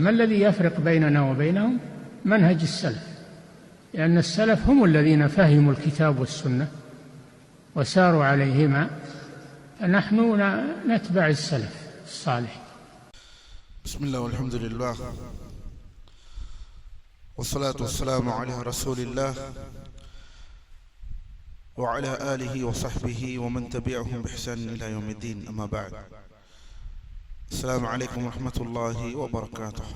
ما الذي يفرق بيننا وبينهم؟ منهج السلف، لأن السلف هم الذين فهموا الكتاب والسنة وساروا عليهما، فنحن نتبع السلف الصالح. بسم الله والحمد لله والصلاة والسلام على رسول الله وعلى آله وصحبه ومن تبعهم بإحسان إلى يوم الدين، أما بعد. السلام عليكم ورحمة الله وبركاته.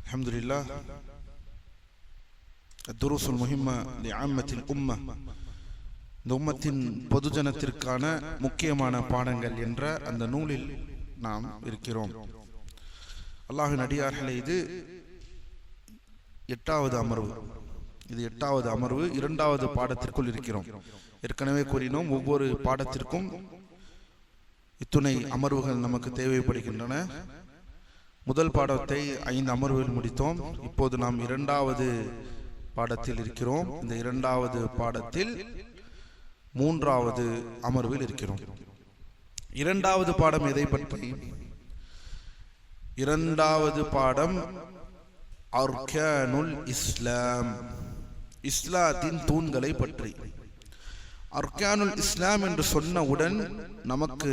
الحمد لله. الدروس المهمة لعامة الأمة، இந்த உம்மத்தின் பொதுஜனத்திற்கான முக்கியமான பாடங்கள் என்ற அந்த நூலில் நாம் இருக்கிறோம். அல்லாஹ்வின் அடியார்களே, இது 8வது அமர்வு. இது 8வது அமர்வு. 2வது பாடத்திற்குள் இருக்கிறோம். ஏற்கனவே கூறினோம், ஒவ்வொரு பாடத்திற்கும் இத்துணை அமர்வுகள் நமக்கு தேவைப்படுகின்றன. முதல் பாடத்தை 5 அமர்வுகள் முடித்தோம். இப்போது நாம் 2வது பாடத்தில் இருக்கிறோம். இந்த 2வது பாடத்தில் 3வது அமர்வில் இருக்கிறோம். 2வது பாடம் எதை பற்றி? 2வது பாடம் அர்கானுல் இஸ்லாம், இஸ்லாத்தின் தூண்களை பற்றி. அர்கானுல் இஸ்லாம் என்று சொன்னவுடன் நமக்கு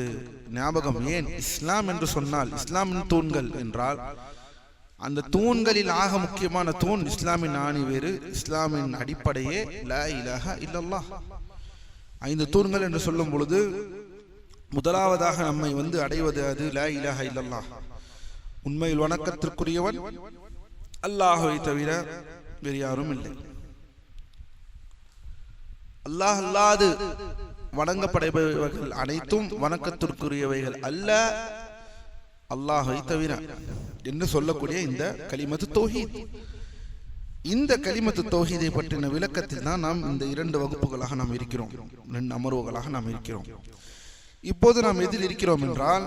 ஞாபகம், ஏன் இஸ்லாம் என்று சொன்னால் இஸ்லாமின் தூண்கள் என்றால் அந்த தூண்களில் ஆக முக்கியமான தூண் இஸ்லாமின் ஆணிவேறு, இஸ்லாமின் அடிப்படையே லா இலாஹ இல்லல்லாஹ். 5 தூண்கள் என்று சொல்லும் பொழுது முதலாவதாக நம்மை அடைவது அது லா இலாஹ இல்லல்லாஹ். உண்மையில் வணக்கத்திற்குரியவன் அல்லாஹ்வை தவிர வேறு யாரும் இல்லை. அல்லாஹ் அல்லாது வணங்கப்படுபவைகள் அனைத்தும் வணக்கத்திற்குரியவைகள் அல்ல, அல்லாஹ்வை தவிர என்று சொல்லக்கூடிய இந்த கலிமத்து தௌஹீத். இந்த கலிமத்து தௌஹீதை பற்றின விளக்கத்தில் தான் நாம் இந்த 2 வகுப்புகளாக நாம் இருக்கிறோம், 2 அமர்வுகளாக நாம் இருக்கிறோம். இப்போது நாம் எதில் இருக்கிறோம் என்றால்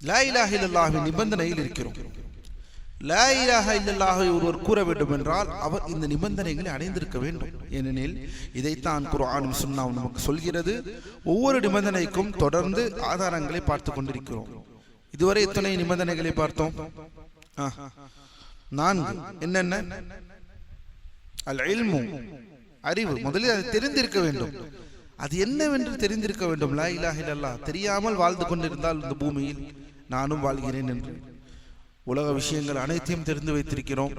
லா இலாஹ இல்லல்லாஹ்வின் நிபந்தனையில் இருக்கிறோம். லா இலாஹ இல்லல்லாஹை ஒருவர் கூற வேண்டும் என்றால் அவர் இந்த நிபந்தனைகளை அடைந்திருக்க வேண்டும். ஏனெனில் இதைத்தான் குர்ஆனும் சுன்னாவும் நமக்கு சொல்கிறது. ஒவ்வொரு நிபந்தனைக்கும் தொடர்ந்து ஆதாரங்களை பார்த்து கொண்டிருக்கிறோம். இதுவரை எத்தனை நிபந்தனைகளை பார்த்தோம்? 4. என்னென்ன? அல் இல்மு, அறிவு. முதலில் அதை தெரிந்திருக்க வேண்டும். அது என்னவென்று தெரிந்திருக்க வேண்டும். லா இலாஹ இல்லல்லாஹ் தெரியாமல் வாழ்ந்து கொண்டிருந்தால் இந்த பூமியில் நானும் வாழ்கிறேன் என்று உலக விஷயங்கள் அனைத்தையும் தெரிந்து வைத்திருக்கிறோம்.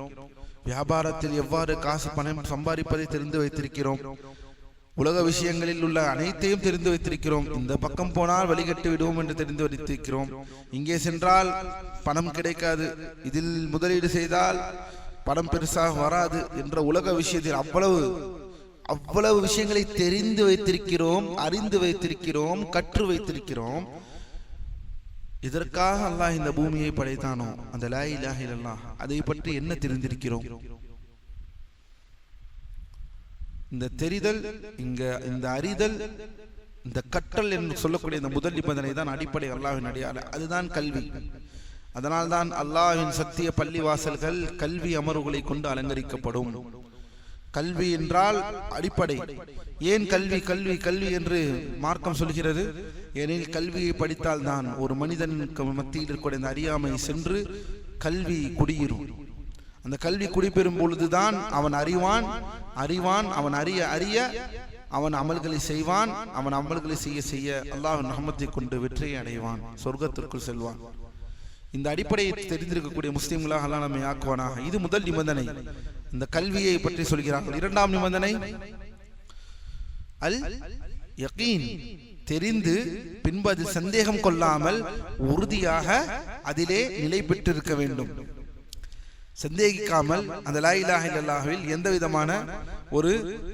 வியாபாரத்தில் எவ்வாறு காசு பணம் சம்பாதிப்பதை தெரிந்து வைத்திருக்கிறோம். உலக விஷயங்களில் உள்ள அனைத்தையும் தெரிந்து வைத்திருக்கிறோம். இந்த பக்கம் போனால் வழிகட்டு விடுவோம் என்று தெரிந்து வைத்திருக்கிறோம். இங்கே சென்றால் பணம் கிடைக்காது, இதில் முதலீடு செய்தால் பணம் பெருசாக வராது என்ற உலக விஷயத்தில் அவ்வளவு விஷயங்களை தெரிந்து வைத்திருக்கிறோம், அறிந்து வைத்திருக்கிறோம், கற்று வைத்திருக்கிறோம். இதற்காக அல்லாஹ் இந்த பூமியை படைத்தானோ, அந்த லா இலாஹ இல்லல்லாஹ், அதை பற்றி என்ன தெரிந்திருக்கிறோம்? இந்த தெரிதல், இந்த அறிதல், இந்த கற்றல் என்று சொல்லக்கூடிய இந்த முதல் நிபந்தனை தான் அடிப்படை அல்லாஹ்வின் அடியார். அதுதான் கல்வி. அதனால்தான் அல்லாஹ்வின் சத்திய பள்ளி வாசல்கள் கல்வி அமர்வுகளை கொண்டு அலங்கரிக்கப்படும். கல்வி என்றால் அடிப்படை. ஏன் கல்வி கல்வி கல்வி என்று மார்க்கம் சொல்கிறது? ஏனெனில் கல்வியை படித்தால் தான் ஒரு மனிதனுக்கு மத்தியில் இருக்கக்கூடிய இந்த அறியாமை சென்று கல்வி குடியிரும். அந்த கல்வி குடிபெறும் பொழுதுதான் அவன் அறிவான், அவன் அறிய அவன் அமல்களை செய்வான். அவன் அமல்களை செய்ய அல்லாஹ்வின் ரஹ்மத்தை கொண்டு வெற்றியை அடைவான், சொர்க்கத்திற்குள் செல்வான். இந்த அடிப்படையை தெரிந்திருக்கக்கூடிய முஸ்லிம்களாக அல்லாஹ் நம்மை ஆக்குவானாக. இது முதல் நிபந்தனை. இந்த கல்வியை பற்றி சொல்கிறார்கள். 2ஆம் நிபந்தனை அல் யகீன், தெரிந்து பின்பு அதில் சந்தேகம் கொள்ளாமல் உறுதியாக அதிலே நிலை பெற்றிருக்க வேண்டும். சந்தேகிக்காமல் அந்த லா இலாஹ இல்லல்லாஹ்வில் எந்த விதமான ஒரு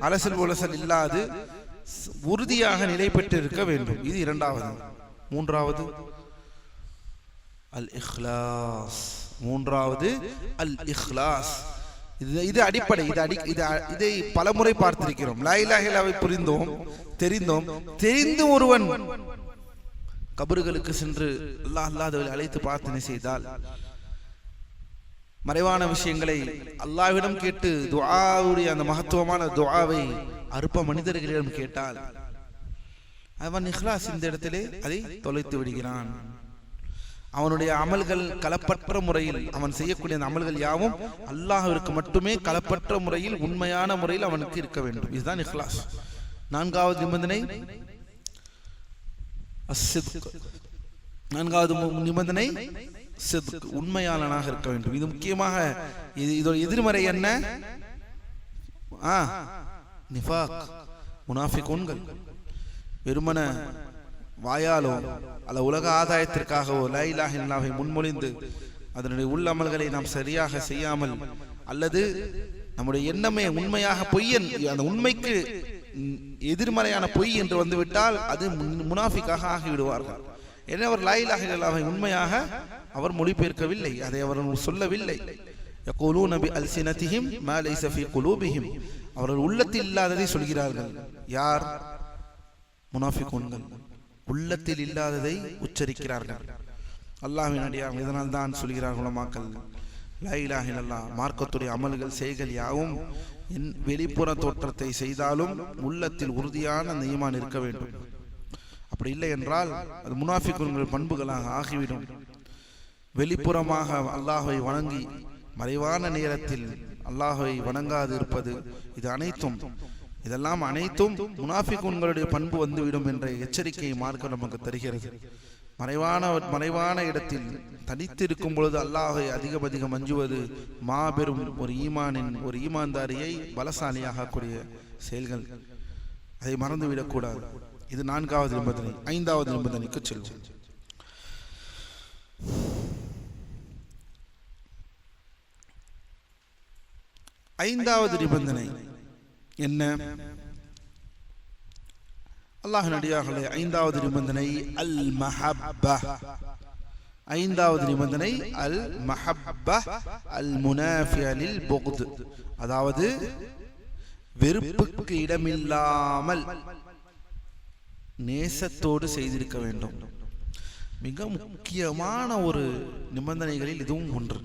அலசல் உலசல் இல்லாது உறுதியாக நிலை பெற்றிருக்க வேண்டும். இது 2வது. 3வது அல் இஹ்லாஸ். 3வது அல் இஹ்லாஸ். இது அடிப்படை. இதை பலமுறை பார்த்திருக்கிறோம். லா இலாஹ இல்லல்லாஹ்வை தெரிந்து ஒருவன் கபறுகளுக்கு சென்று அல்லாஹ் அல்லாஹ்வை அழைத்து பிரார்த்தனை செய்தால், மறைவான விஷயங்களை அல்லாஹ்விடம் கேட்டு துஆவுடைய அந்த மகத்துவமான துஆவை அற்ப மனிதர்களிடம் கேட்டால் அவன் இஹ்லாஸ் இந்த இடத்திலே அதை தொலைத்து விடுகிறான். அவனுடைய அமல்கள் களப்பற்ற முறையில் அவன் செய்யக்கூடிய அந்த அமல்கள் யாவும் அல்லாஹ்விற்கு மட்டுமே களப்பற்ற முறையில் உண்மையான முறையில் அவனுக்கு இருக்க வேண்டும். இதுதான் இஹ்லாஸ். நான்காவது நிபந்தனை அஸ்ஸித்க். நான்காவது நிபந்தனை சித்க், உண்மையாளனாக இருக்க வேண்டும். இது முக்கியமாக இதோட எதிர்மறை என்ன? நிஃபாக், முனாஃபிகூன்கள். வெறுமன வாயாலோ அல்ல உலக ஆதாயத்திற்காகவோ லா இலாஹ இல்லல்லாஹை முன்மொழிந்து அதனுடைய உள்ளமல்களை நாம் சரியாக செய்யாமல், அல்லது நம்முடைய எண்ணமே உண்மையாக பொய்யன், அந்த உண்மைக்கு எதிர்மறையான பொய் என்று வந்துவிட்டால் அது முனாஃபிக்காக ஆகிவிடுவார்கள். எனவே அவர் லா இலாஹ இல்லல்லாஹை உண்மையாக அவர் மொழிபெயர்க்கவில்லை, அதை அவர் சொல்லவில்லை. யகூலூன பி அல்சினதிஹிம் மா லைஸ ஃபீ குலூபிஹிம், அவர்கள் உள்ளத்தில் இல்லாததை சொல்கிறார்கள். யார்? முனாஃபிகூன்கள். உள்ளத்தில் இல்லாததை உச்சரிக்கிறார்கள். அல்லாஹ்வின் அடியார்கள். இதனால் தான் சொல்கிறார்கள் உலமாக்கள், லா இலாஹ இல்லல்லாஹ் மார்க்கத்துடைய அமல்கள் செய்கள் யாவும் வெளிப்புற தோற்றத்தை செய்தாலும் உள்ளத்தில் உறுதியான அந்த ஈமான் இருக்க வேண்டும். அப்படி இல்லை என்றால் அது முனாஃபிகூன்கள் பண்புகளாக ஆகிவிடும். வெளிப்புறமாக அல்லாஹ்வை வணங்கி மறைவான நேரத்தில் அல்லாஹ்வை வணங்காது இருப்பது, இதெல்லாம் அனைத்தும் முனாஃபிகூன்களுடைய பண்பு வந்துவிடும் என்ற எச்சரிக்கையை மார்க்கம் நமக்கு தருகிறது. மறைவான இடத்தில் தனித்து இருக்கும் பொழுது அல்லாஹ்வை அதிகம் அஞ்சுவது மாபெரும் ஒரு ஈமான்தாரியை பலசாலியாக கூடிய செயல்கள். அதை மறந்துவிடக்கூடாது. இது நான்காவது நிபந்தனை. ஐந்தாவது நிபந்தனைக்கு செல்வோம். ஐந்தாவது நிபந்தனை என்ன? அல்லாஹ்வின் அடியார்களே, ஐந்தாவது நிபந்தனை அல் மஹப்பா. ஐந்தாவது நிபந்தனை அல் மஹப்பா அல் முனாஃபியா லில் புக்த், அதாவது வெறுப்புக்கு இடமில்லாமல் நேசத்தோடு செய்திருக்க வேண்டும். மிக முக்கியமான ஒரு நிபந்தனைகளில் இதுவும் ஒன்று.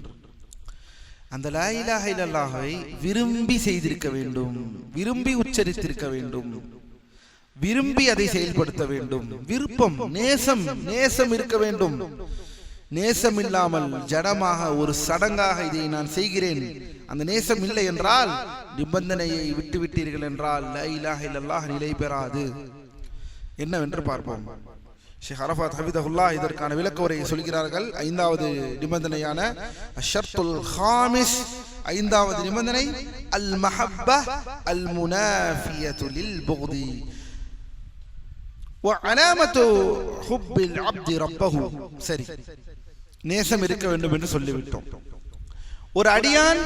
அந்த லா இலாஹ இல்லல்லாஹை விரும்பி செய்திருக்க வேண்டும், விரும்பி உச்சரித்திருக்க வேண்டும், விரும்பி அதை செயல்படுத்த வேண்டும். விருப்பம், நேசம் இருக்க வேண்டும். நேசம் இல்லாமல் ஜடமாக ஒரு சடங்காக இதை நான் செய்கிறேன், அந்த நேசம் இல்லை என்றால், நிபந்தனையை விட்டுவிட்டீர்கள் என்றால் லா இலாஹ இல்லல்லாஹ் நிலை பெறாது. என்னவென்று பார்ப்போம். ஷேக் அரஃபாத் ஹஃபிதஹுல்லாஹ் இதற்கான விளக்க உரையை சொல்கிறார்கள். ஐந்தாவது நிபந்தனையான அஷ்ஷர்த்துல் ஹாமிஸ், ஐந்தாவது நிபந்தனை அல் மஹப்பா அல் முனாஃபியத்து லில் புக்தி வ அலாமத்து ஹுப்பில் அப்தி ரப்பஹு. சரி, நேசம் இருக்க வேண்டும் என்று சொல்லிவிட்டோம். ஒரு அடியான்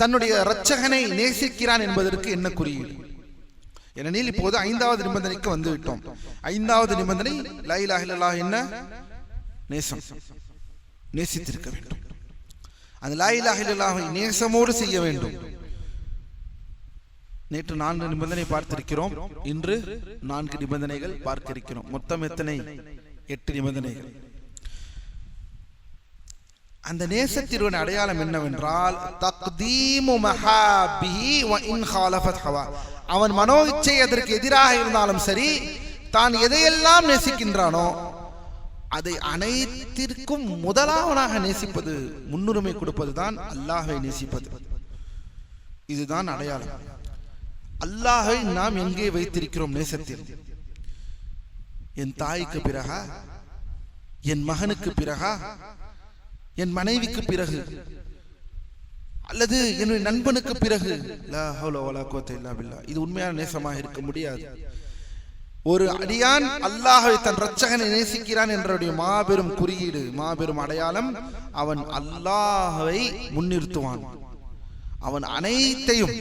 தன்னுடைய இரட்சகனை நேசிக்கிறான் என்பதற்கு என்ன குறியீடு? ஏனெனில் இப்போது ஐந்தாவது நிபந்தனைக்கு வந்து விட்டோம். ஐந்தாவது நிபந்தனை லா இலாஹ இல்லல்லாஹ் என்ன? நேசம், நேசித்திருக்க வேண்டும். அந்த லா இலாஹ இல்லல்லாஹை நேசமோடு செய்ய வேண்டும். நேற்று 4 நிபந்தனை பார்த்திருக்கிறோம், இன்று 4 நிபந்தனைகள் பார்க்க இருக்கிறோம். மொத்தம் எத்தனை? 8 நிபந்தனைகள். அந்த நேசத்தின் அடையாளம் என்னவென்றால் தக்தீமு மஹாபிஹி வ இன் காலஃபத் ஹவா, அவன் மனோ இச்சை அதற்கு எதிராக இருந்தாலும் சரி, தான் எதையெல்லாம் நேசிக்கின்றானோ அதை அனைத்திற்கும் முதலாவதாக நேசிப்பது, முன்னுரிமை கொடுப்பதுதான் அல்லாஹ்வை நேசிப்பது. இதுதான் அடையாளம். அல்லாஹ்வை நாம் எங்கே வைத்திருக்கிறோம் நேசத்தில்? என் தாய்க்கு பிறகா, என் மகனுக்கு பிறகா, என் மனைவிக்கு பிறகு, அல்லது என்னுடைய நண்பனுக்கு பிறகு? லா ஹவ்ல வலா குவத்த இல்லா பில்லாஹ். இது உண்மையான நேசமாக இருக்க முடியாது. ஒரு அடியான் அல்லாஹ்வை தன் இரட்சகனை நேசிக்கிறான் என்றுடைய மாபெரும் குறியீடு, மாபெரும் அடையாளம், அவன் அல்லாஹ்வை முன்னிறுத்துவான். அவன் அனைத்தையும்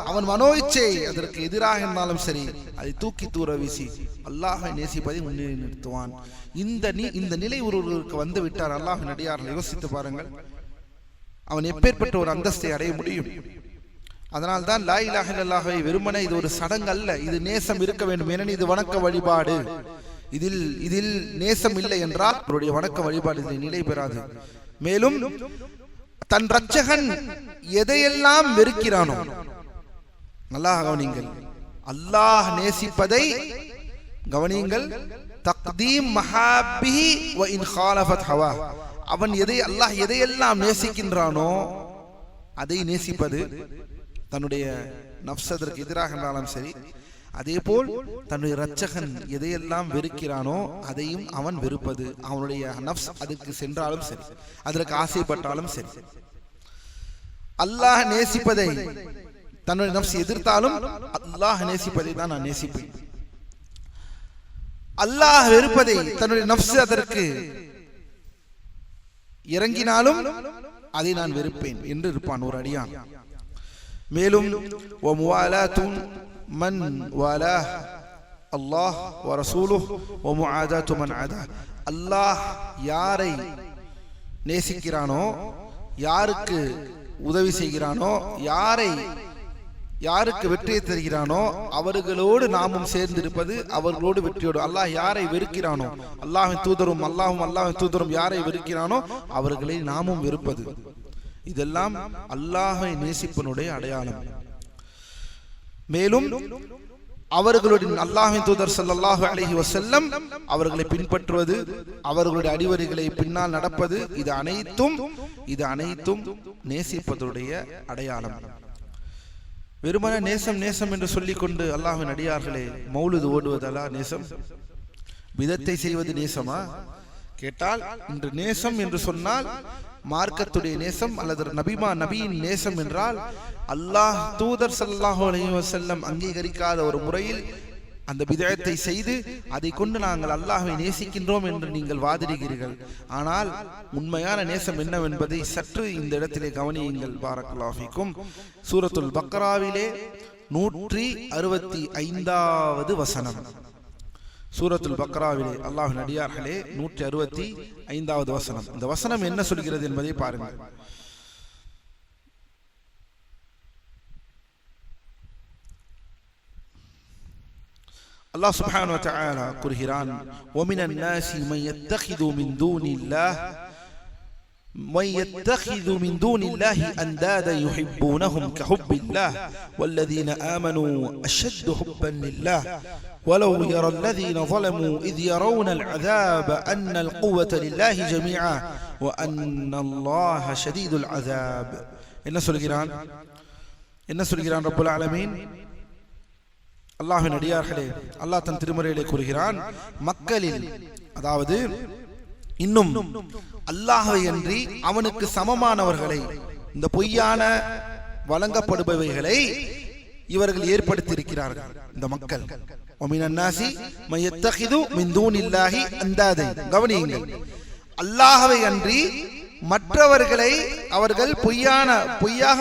அவன் மனோ இச்சை அதற்கு எதிராக இருந்தாலும் சரி, அதை தூக்கி தூர வீசி அல்லாஹ்வை நேசிப்பதை முன்னிறுத்துவான். இந்த நிலை ஒருவருக்கு வந்து விட்டார். அல்லாஹ்வின் அடியார்களை யோசித்து பாருங்கள், அவன் எப்பேற்பட்ட ஒரு அந்தஸ்தை அடைய முடியும். அதனால் தான் லா இலாஹ இல்லல்லாஹை வெறுமனே இது ஒரு சடங்கு அல்ல, இது நேசம் இருக்க வேண்டும். ஏனெனில் இது வணக்க வழிபாடு. இதில் நேசம் இல்லை என்றால் அவருடைய வணக்க வழிபாடு இதில் நிலை பெறாது. மேலும் தன் இரட்சகன் எதையெல்லாம் வெறுக்கிறானோ, நல்லா கவனிங்கள், அல்லாஹ் நேசிப்பதை கவனியுங்கள், தக்தீம் மஹாபிஹி வ இன் காலஃபத் ஹவா. அவன் அல்லாஹ் எதையெல்லாம் நேசிக்கின்றானோ அதை நேசிப்பது, தன்னுடைய நஃப்ஸ் அதற்கு எதிராக இருந்தாலும் சரி, அதே போல் தன்னுடைய இரட்சகன் எதையெல்லாம் வெறுக்கிறானோ அதையும் அவன் வெறுப்பது. அவனுடைய நஃப்ஸ் அதுக்கு சென்றாலும் சரி, அதற்கு ஆசைப்பட்டாலும் சரி. அல்லாஹ் நேசிப்பதை தன்னுடைய நஃப்ஸ் எதிர்த்தாலும் அல்லாஹ் நேசிப்பதை தான் நான் நேசிப்பேன். அல்லாஹ் வெறுப்பதை தன்னுடைய நஃப்ஸ் அதற்கு இறங்கினாலும் அதை நான் வெறுப்பேன் என்று இருப்பான் ஒரு அடியான். மேலும் மன் வாலாஹ் அல்லாஹ் வ ரசூலுஹு வ முஆதாத்து மன் அதா. அல்லாஹ் யாரை நேசிக்கிறானோ, யாருக்கு உதவி செய்கிறானோ, யாருக்கு வெற்றியை தருகிறானோ அவர்களோடு நாமும் சேர்ந்திருப்பது, அவர்களோடு வெற்றியோடு. அல்லாஹ் யாரை வெறுக்கிறானோ, அல்லாஹ்வின் தூதரும் அல்லாஹ்வின் தூதரும் யாரை வெறுக்கிறானோ அவர்களை நாமும் வெறுப்பது. இதெல்லாம் அல்லாஹ்வை நேசிப்பனுடைய அடையாளம். மேலும் அவர்களுடைய அல்லாஹ்வின் தூதர் ஸல்லல்லாஹு அலைஹி வஸல்லம் அவர்களை பின்பற்றுவது, அவர்களுடைய அடிவரிகளை பின்னால் நடப்பது, இது அனைத்தும் நேசிப்பதுடைய அடையாளம். வெறுமன நேசம் நேசம் என்று சொல்லிக் கொண்டு அல்லாஹ்வின் அடியார்களே மௌலிது ஓடுவதல்லா நேசம்? விதத்தை செய்வது நேசமா கேட்டால், இன்று நேசம் என்று சொன்னால் மார்க்கத்துடைய நேசம் அல்லது நபியின் நேசம் என்றால், அல்லாஹ் தூதர் ஸல்லல்லாஹு அலைஹி வஸல்லம் அங்கீகரிக்காத ஒரு முறையில் அந்த பிதஅத்தை செய்து அதை கொண்டு நாங்கள் அல்லாஹ்வை நேசிக்கின்றோம் என்று நீங்கள் வாதிடுகிறீர்கள். ஆனால் உண்மையான நேசம் என்னவென்பதை சற்று இந்த இடத்திலே கவனியுங்கள். பாரக்கல்லாஹு ஃபீக்கும். சூரத்துல் பக்ராவிலே 165வது வசனம். சூரத்துல் பக்ராவிலே அல்லாஹ்வின் அடியார்களே 165வது வசனம். இந்த வசனம் என்ன சொல்கிறது என்பதை பாருங்கள். அல்லாஹ் சுப்ஹானஹு வ தஆலா கூறுகிறான், وَمِنَ النَّاسِ مَن يَتَّخِذُ مِن دُونِ اللَّهِ أَندَادًا يُحِبُّونَهُمْ كَحُبِّ اللَّهِ وَالَّذِينَ آمَنُوا أَشَدُّ حُبًّا لِلَّهِ وَلَوْ يَرَى الَّذِينَ ظَلَمُوا إِذْ يَرَوْنَ الْعَذَابَ أَنَّ الْقُوَّةَ لِلَّهِ جَمِيعًا وَأَنَّ اللَّهَ شَدِيدُ الْعَذَابِ. என்ன சொல்கிறான் ரப்புல் ஆலமீன்? அல்லாஹ்வின் அடியார்களே, அல்லாஹ் தன் திருமறையிலே கூறுகிறான், மக்களில், அதாவது இன்னும் அல்லாஹ்வை அன்றி அவனுக்கு சமமானவர்களை, இந்த பொய்யான வழங்கப்படுபவைகளை இவர்கள் ஏற்படுத்தியிருக்கிறார்கள். இந்த மக்கள் வமினன் நாசி மன் யத்தகிது மின் தூனில்லாஹி அந்தாதை. கவனியுங்கள், அல்லாஹ்வை அன்றி மற்றவர்களை அவர்கள் பொய்யாக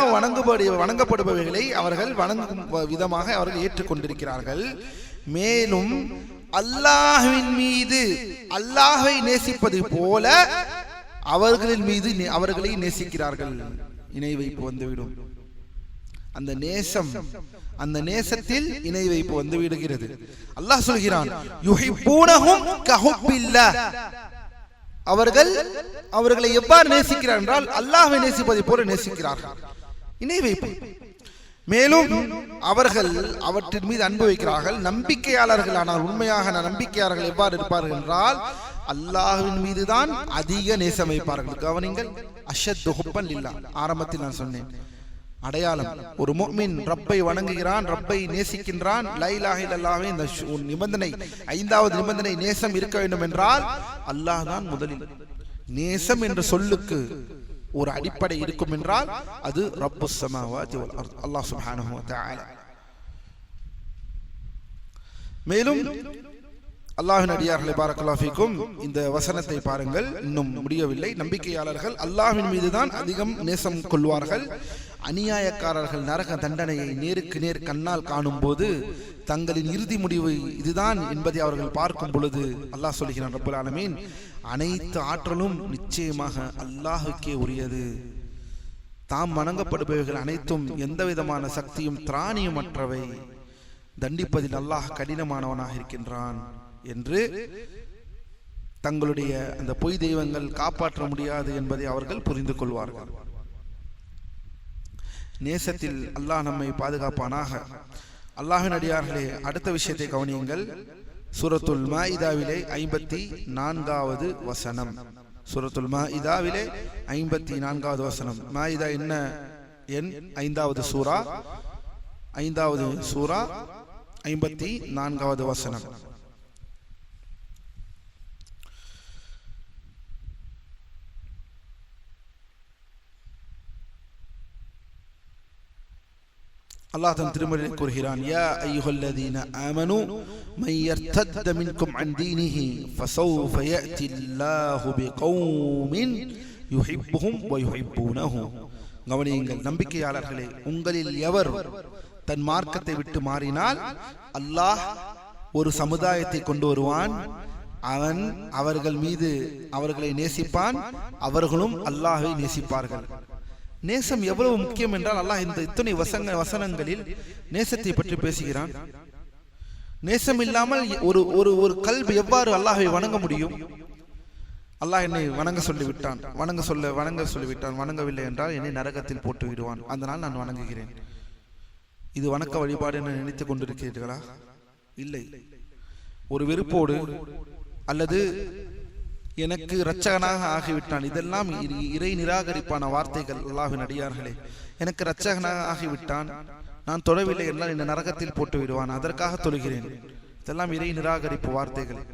வணங்கப்படுபவைகளை அவர்கள் வணங்கும் விதமாக அவர்கள் ஏற்றுக்கொண்டிருக்கிறார்கள். மேலும் அல்லாஹ்வின் மீது அல்லாஹ்வை நேசிப்பது போல அவர்களின் மீது அவர்களை நேசிக்கிறார்கள். இணை வைப்பு வந்துவிடும். அந்த நேசத்தில் இணை வைப்பு வந்து விடுகிறது. அல்லாஹ் சொல்கிறான், யுஹிப்பூனஹும் கஹுப்பில்லாஹ். அவர்களை எவ்வாறு நேசிக்கிறார் என்றால் அல்லாஹ்வை நேசிப்பதை போல நேசிக்கிறார்கள். இணை வைப்பு. மேலும் அவர்கள் அவற்றின் மீது அன்பு வைக்கிறார்கள். நம்பிக்கையாளர்கள், ஆனால் உண்மையாக நம்பிக்கையாளர்கள் எவ்வாறு இருப்பார்கள் என்றால் அல்லாஹ்வின் மீதுதான் அதிக நேசம் வைப்பார்கள். கவனிங்கள், அஷத்து ஹுப்பன் லில்லாஹ். ஆரம்பத்தில் நான் சொன்னேன் அடையாளம். ஒரு முஃமின் ரப்பை வணங்குகிறான், ரப்பை நேசிக்கின்றான். லா இலாஹ இல்லல்லாஹ்வை இந்த நிபந்தனை, 5வது நிபந்தனை, நேசம் இருக்க வேண்டும் என்றால் அல்லாஹ் தான் முதலில். நேசம் என்ற சொல்லுக்கு ஒரு அடிப்படை இருக்கும் என்றால் அது ரப்புஸ் ஸமாவாதி வல் அர்த், அல்லாஹ் சுப்ஹானஹு வ தஆலா. மேலும் அல்லாஹ்வின் அடியார்களே பாரக்கல்லாஹு ஃபீக்கும், இந்த வசனத்தை பாருங்கள், இன்னும் முடியவில்லை. நம்பிக்கையாளர்கள் அல்லாஹ்வின் மீதுதான் அதிகம் நேசம் கொள்வார்கள். அநியாயக்காரர்கள் நரக தண்டனையை நேருக்கு நேர் கண்ணால் காணும் போது தங்களின் இறுதி முடிவு இதுதான் என்பதை அவர்கள் பார்க்கும் பொழுது அல்லாஹ் சொல்கிறான், ரப்புல் ஆலமீன், அனைத்து ஆற்றலும் நிச்சயமாக அல்லாஹ்வுக்கே உரியது. தாம் வணங்கப்படுபவைகள் அனைத்தும் எந்த விதமான சக்தியும் திராணியும் அற்றவை. தண்டிப்பதில் அல்லாஹ் கடினமானவனாக இருக்கின்றான் என்று தங்களுடைய அந்த பொய் தெய்வங்கள் காப்பாற்ற முடியாது என்பதை அவர்கள் புரிந்து கொள்வார்கள். நேசத்தில் அல்லாஹ் நம்மை பாதுகாப்பானாக. அல்லாஹ்வின் அடியார்களே, அடுத்த விஷயத்தை கவனியுங்கள். சூரத்துல் மாஇதாவிலே 54வது வசனம். சூரத்துல் மாஇதாவிலே 54வது வசனம். மாஇதா என்ன எண்? 5வது சூரா 54வது வசனம். அல்லாஹ் தன் திருமறையில் கூறுகிறான், யா அய்யுஹல்லதீன ஆமனூ மன் யர்தத்த மின்கும் அன் தீனிஹி ஃபஸௌஃப யஅதில்லாஹு பிகௌமின் யுஹிப்புஹும் வ யுஹிப்பூனஹு. கவனியுங்கள் நம்பிக்கையாளர்களே, உங்களில் எவர் தன் மார்க்கத்தை விட்டு மாறினால் அல்லாஹ் ஒரு சமுதாயத்தை கொண்டு வருவான். அவன் அவர்கள் மீது அவர்களை நேசிப்பான், அவர்களும் அல்லாஹ்வை நேசிப்பார்கள். நேசம் எவ்வளவு முக்கியம் என்றால் அல்லாஹ் இந்த இத்தனை வசனங்களில் நேசத்தை பற்றி பேசுகிறான். நேசம் இல்லாமல் ஒரு கல்வி எவ்வாறு அல்லாஹ்வை வணங்க முடியும்? அல்லாஹ் என்னை வணங்க சொல்லிவிட்டான், வணங்க சொல்லிவிட்டான். வணங்கவில்லை என்றால் என்னை நரகத்தில் போட்டு விடுவான், அதனால் நான் வணங்குகிறேன். இது வணக்க வழிபாடு என்று நினைத்துக் கொண்டிருக்கிறீர்களா? இல்லை. ஒரு வெறுப்போடு அல்லது எனக்கு இரட்சகனாக ஆகிவிட்டான், இதெல்லாம் இறை நிராகரிப்பான வார்த்தைகள். அல்லாஹ்வின் அடியார்களே, எனக்கு இரட்சகனாக ஆகிவிட்டான், நான் தொழவில்லை என்றால் இந்த நரகத்தில் போட்டு விடுவான், அதற்காக தொழுகிறேன். இதெல்லாம் இறை நிராகரிப்பு வார்த்தைகள்.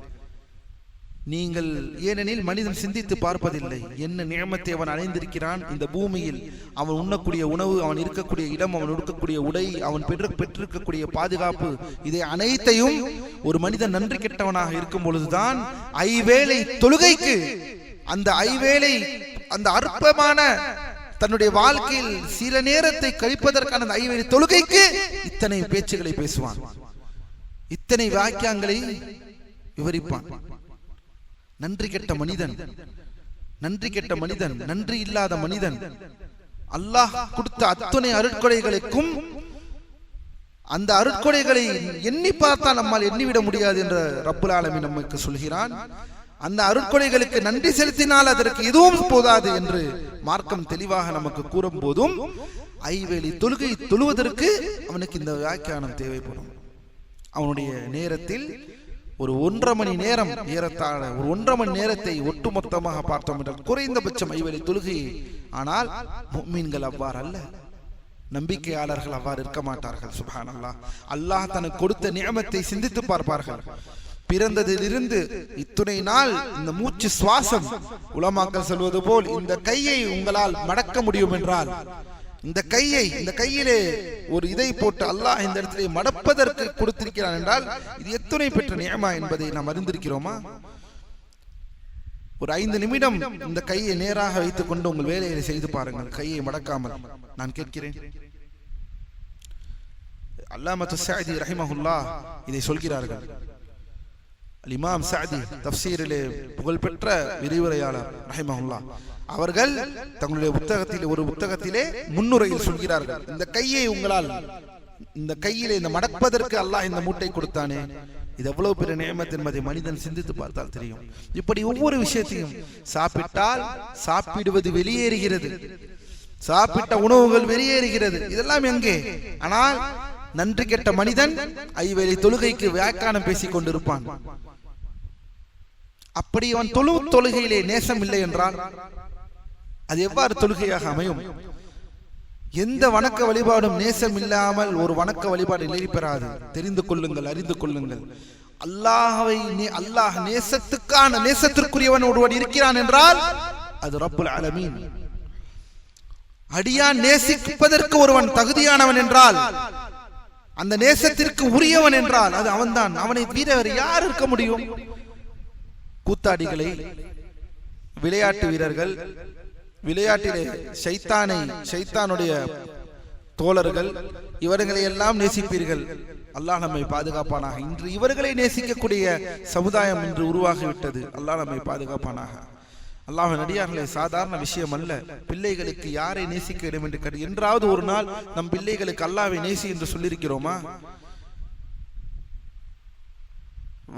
நீங்கள் ஏனெனில் மனிதன் சிந்தித்து பார்ப்பதில்லை, என்ன நியமத்தை அவன் அடைந்திருக்கிறான் இந்த பூமியில். அவன் உண்ணக்கூடிய உணவு, அவன் இருக்கக்கூடிய இடம், அவன் உடுக்கக்கூடிய உடை, அவன் பெற்றிருக்கக்கூடிய பாதுகாப்பு, இதை அனைத்தையும் ஒரு மனிதன் நன்றி கெட்டவனாக இருக்கும் பொழுதுதான் ஐவேளை தொழுகைக்கு, அந்த ஐவேளை அந்த அற்பமான தன்னுடைய வாழ்க்கையில் சில நேரத்தை கழிப்பதற்கான அந்த ஐவேளை தொழுகைக்கு இத்தனை பேச்சுகளை பேசுவான், இத்தனை வாக்கியங்களை விவரிப்பான். நன்றி கெட்ட மனிதன், நன்றி இல்லாத மனிதன். அல்லாஹ் கொடுத்த அத்தனை அருட்கொடைகளுக்கும் அந்த அருட்கொடைகளை எண்ணி பார்த்தால் நம்மால் எண்ணிவிட முடியாது என்ற ரப்புல் ஆலமீன் நமக்கு சொல்கிறான். அந்த அருட்கொடைகளுக்கு நன்றி செலுத்தினால் அதற்கு எதுவும் போதாது என்று மார்க்கம் தெளிவாக நமக்கு கூறும் போதும் ஐவேளை தொழுகை தொழுவதற்கு அவனுக்கு இந்த வியாக்கியானம் தேவைப்படும். அவனுடைய நேரத்தில் ஒரு 1.5 மணி நேரம், ஏறத்தாழ ஒரு 1.5 மணி நேரத்தை ஒட்டுமொத்தமாக பார்த்தோம் என்றால் குறைந்தபட்சம் ஐவேளை தொழுகை. ஆனால் முஃமின்கள் அவ்வாறு அல்ல, நம்பிக்கையாளர்கள் அவ்வாறு இருக்க மாட்டார்கள். சுப்ஹானல்லாஹ். அல்லாஹ் தனக்கு கொடுத்த நியமத்தை சிந்தித்து பார்ப்பார்கள். பிறந்ததிலிருந்து இத்துணை நாள் இந்த மூச்சு சுவாசம், உலமாக்கள் சொல்வது போல் இந்த கையை உங்களால் மடக்க முடியும் என்றால், இந்த கையிலே ஒரு இதை போட்டு அல்லாஹ் இந்த இடத்திலே மடப்பதற்கு கொடுத்திருக்கிறான் என்றால் இது எத்துணை பெற்ற நியமா என்பதை நாம் அறிந்திருக்கிறோமா? ஒரு 5 நிமிடம் இந்த கையை நேராக வைத்துக் கொண்டு உங்கள் வேலையை செய்து பாருங்கள், கையை மடக்காமல். நான் கேட்கிறேன், அல்லாமத்து ஸஅதி ரஹிமஹுல்லாஹ் இதை சொல்கிறார்கள். இமாம் ஸஅதி தஃப்சீரிலே புகழ்பெற்ற விரிவுரையாளர் ரஹிமஹுல்லாஹ் அவர்கள் தங்களுடைய ஒரு புத்தகத்திலே முன்னுரையில் சொல்கிறார்கள், இந்த கையை உங்களால் இந்த கையிலே இந்த மடப்பதற்கு அல்லாஹ் இந்த மூட்டை கொடுத்தானே, இது எவ்வளவு பெரிய நியமத் என்பதை மனிதன் சிந்தித்து பார்த்தால் தெரியும். இப்படி ஒவ்வொரு விஷயத்தையும் சாப்பிட்டால் சாப்பிடுவது வெளியேறுகிறது, சாப்பிட்ட உணவுகள் வெளியேறுகிறது, இதெல்லாம் எங்கே? ஆனால் நன்றி கெட்ட மனிதன் ஐவேளை தொழுகைக்கு வியாக்கியானம் பேசிக் கொண்டிருப்பான். அப்படி அவன் தொழுகையிலே நேசம் இல்லை என்றால் அது எவ்வாறு தொழுகையாக அமையும்? எந்த வணக்க வழிபாடும் நேசம் இல்லாமல் ஒரு வணக்க வழிபாடு நிலை பெறாது. தெரிந்து கொள்ளுங்கள், அறிந்து கொள்ளுங்கள். அல்லாஹ் நேசத்திற்குரியவன் ஒருவன் இருக்கிறான் என்றால் அது ரப்புல் ஆலமீன். அடியான் நேசிப்பதற்கு ஒருவன் தகுதியானவன் என்றால், அந்த நேசத்திற்கு உரியவன் என்றால் அது அவன்தான். அவனை வீரர் யார் இருக்க முடியும்? கூத்தாடிகளை, விளையாட்டு வீரர்கள், விளையாட்டிலே ஷைத்தானுடைய தோழர்கள், இவர்களை எல்லாம் நேசிப்பீர்கள். அல்லாஹ் நம்மை பாதுகாப்பானாக. இன்று இவர்களை நேசிக்கக்கூடிய சமுதாயம் இன்று உருவாகிவிட்டது. அல்லாஹ் நம்மை பாதுகாப்பானாக. அல்லாஹ்வின் அடியார்களே, சாதாரண விஷயம் அல்ல. பிள்ளைகளுக்கு யாரை நேசிக்க வேண்டும் என்று என்றாவது ஒரு நாள் நம் பிள்ளைகளுக்கு அல்லாஹ்வை நேசி என்று சொல்லியிருக்கிறோமா?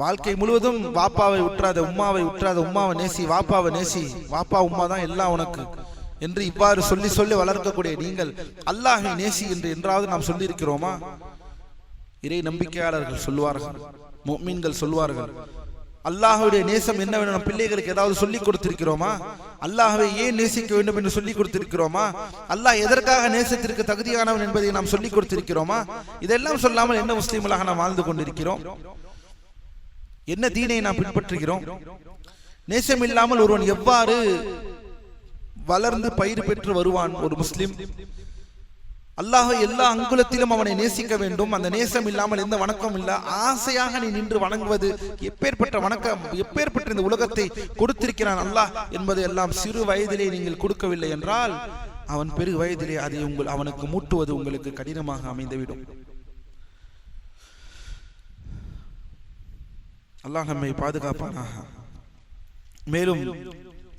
வாழ்க்கை முழுவதும் வாப்பாவை உற்றாத, உம்மாவை உற்றாத, உம்மாவை நேசி, வாப்பாவை நேசி, வாப்பா உம்மா தான் எல்லாம் உனக்கு என்று இவ்வாறு சொல்லி சொல்லி வளர்க்கக்கூடிய நீங்கள் அல்லாஹ்வை நேசி என்று என்றாவது நாம் சொல்லி இருக்கிறோமா? இறை நம்பிக்கையாளர்கள் சொல்வார்கள், முஃமின்கள் சொல்வார்கள், அல்லாஹ்வுடைய நேசம் என்னவென்று நம் பிள்ளைகளுக்கு ஏதாவது சொல்லிக் கொடுத்திருக்கிறோமா? அல்லாஹ்வை ஏன் நேசிக்க வேண்டும் என்று சொல்லிக் கொடுத்திருக்கிறோமா? அல்லாஹ் எதற்காக நேசத்திற்கு தகுதியானவன் என்பதை நாம் சொல்லிக் கொடுத்திருக்கிறோமா? இதெல்லாம் சொல்லாமல் என்ன முஸ்லிம்களாக நாம் வாழ்ந்து கொண்டிருக்கிறோம்? என்ன தீனை நாம் பின்பற்றுகிறோம்? நேசம் இல்லாமல் ஒருவன் எவ்வாறு வளர்ந்து பயிர் பெற்று வருவான்? ஒரு முஸ்லிம் அல்லாஹ்வை எல்லா அங்குலத்திலும் அவனை நேசிக்க வேண்டும். அந்த நேசம் இல்லாமல் எந்த வணக்கம் இல்ல. ஆசையாக நீ நின்று வணங்குவது எப்பேற்பட்ட வணக்கம், எப்பேற்பட்ட இந்த உலகத்தை கொடுத்திருக்கிறான் அல்லாஹ் என்பது எல்லாம் சிறு வயதிலே நீங்கள் கொடுக்கவில்லை என்றால் அவன் பெரு வயதிலே அதை அவனுக்கு மூட்டுவது உங்களுக்கு கடினமாக அமைந்துவிடும். அல்லாஹ் நம்மை பாதுகாப்பானாக. மேலும்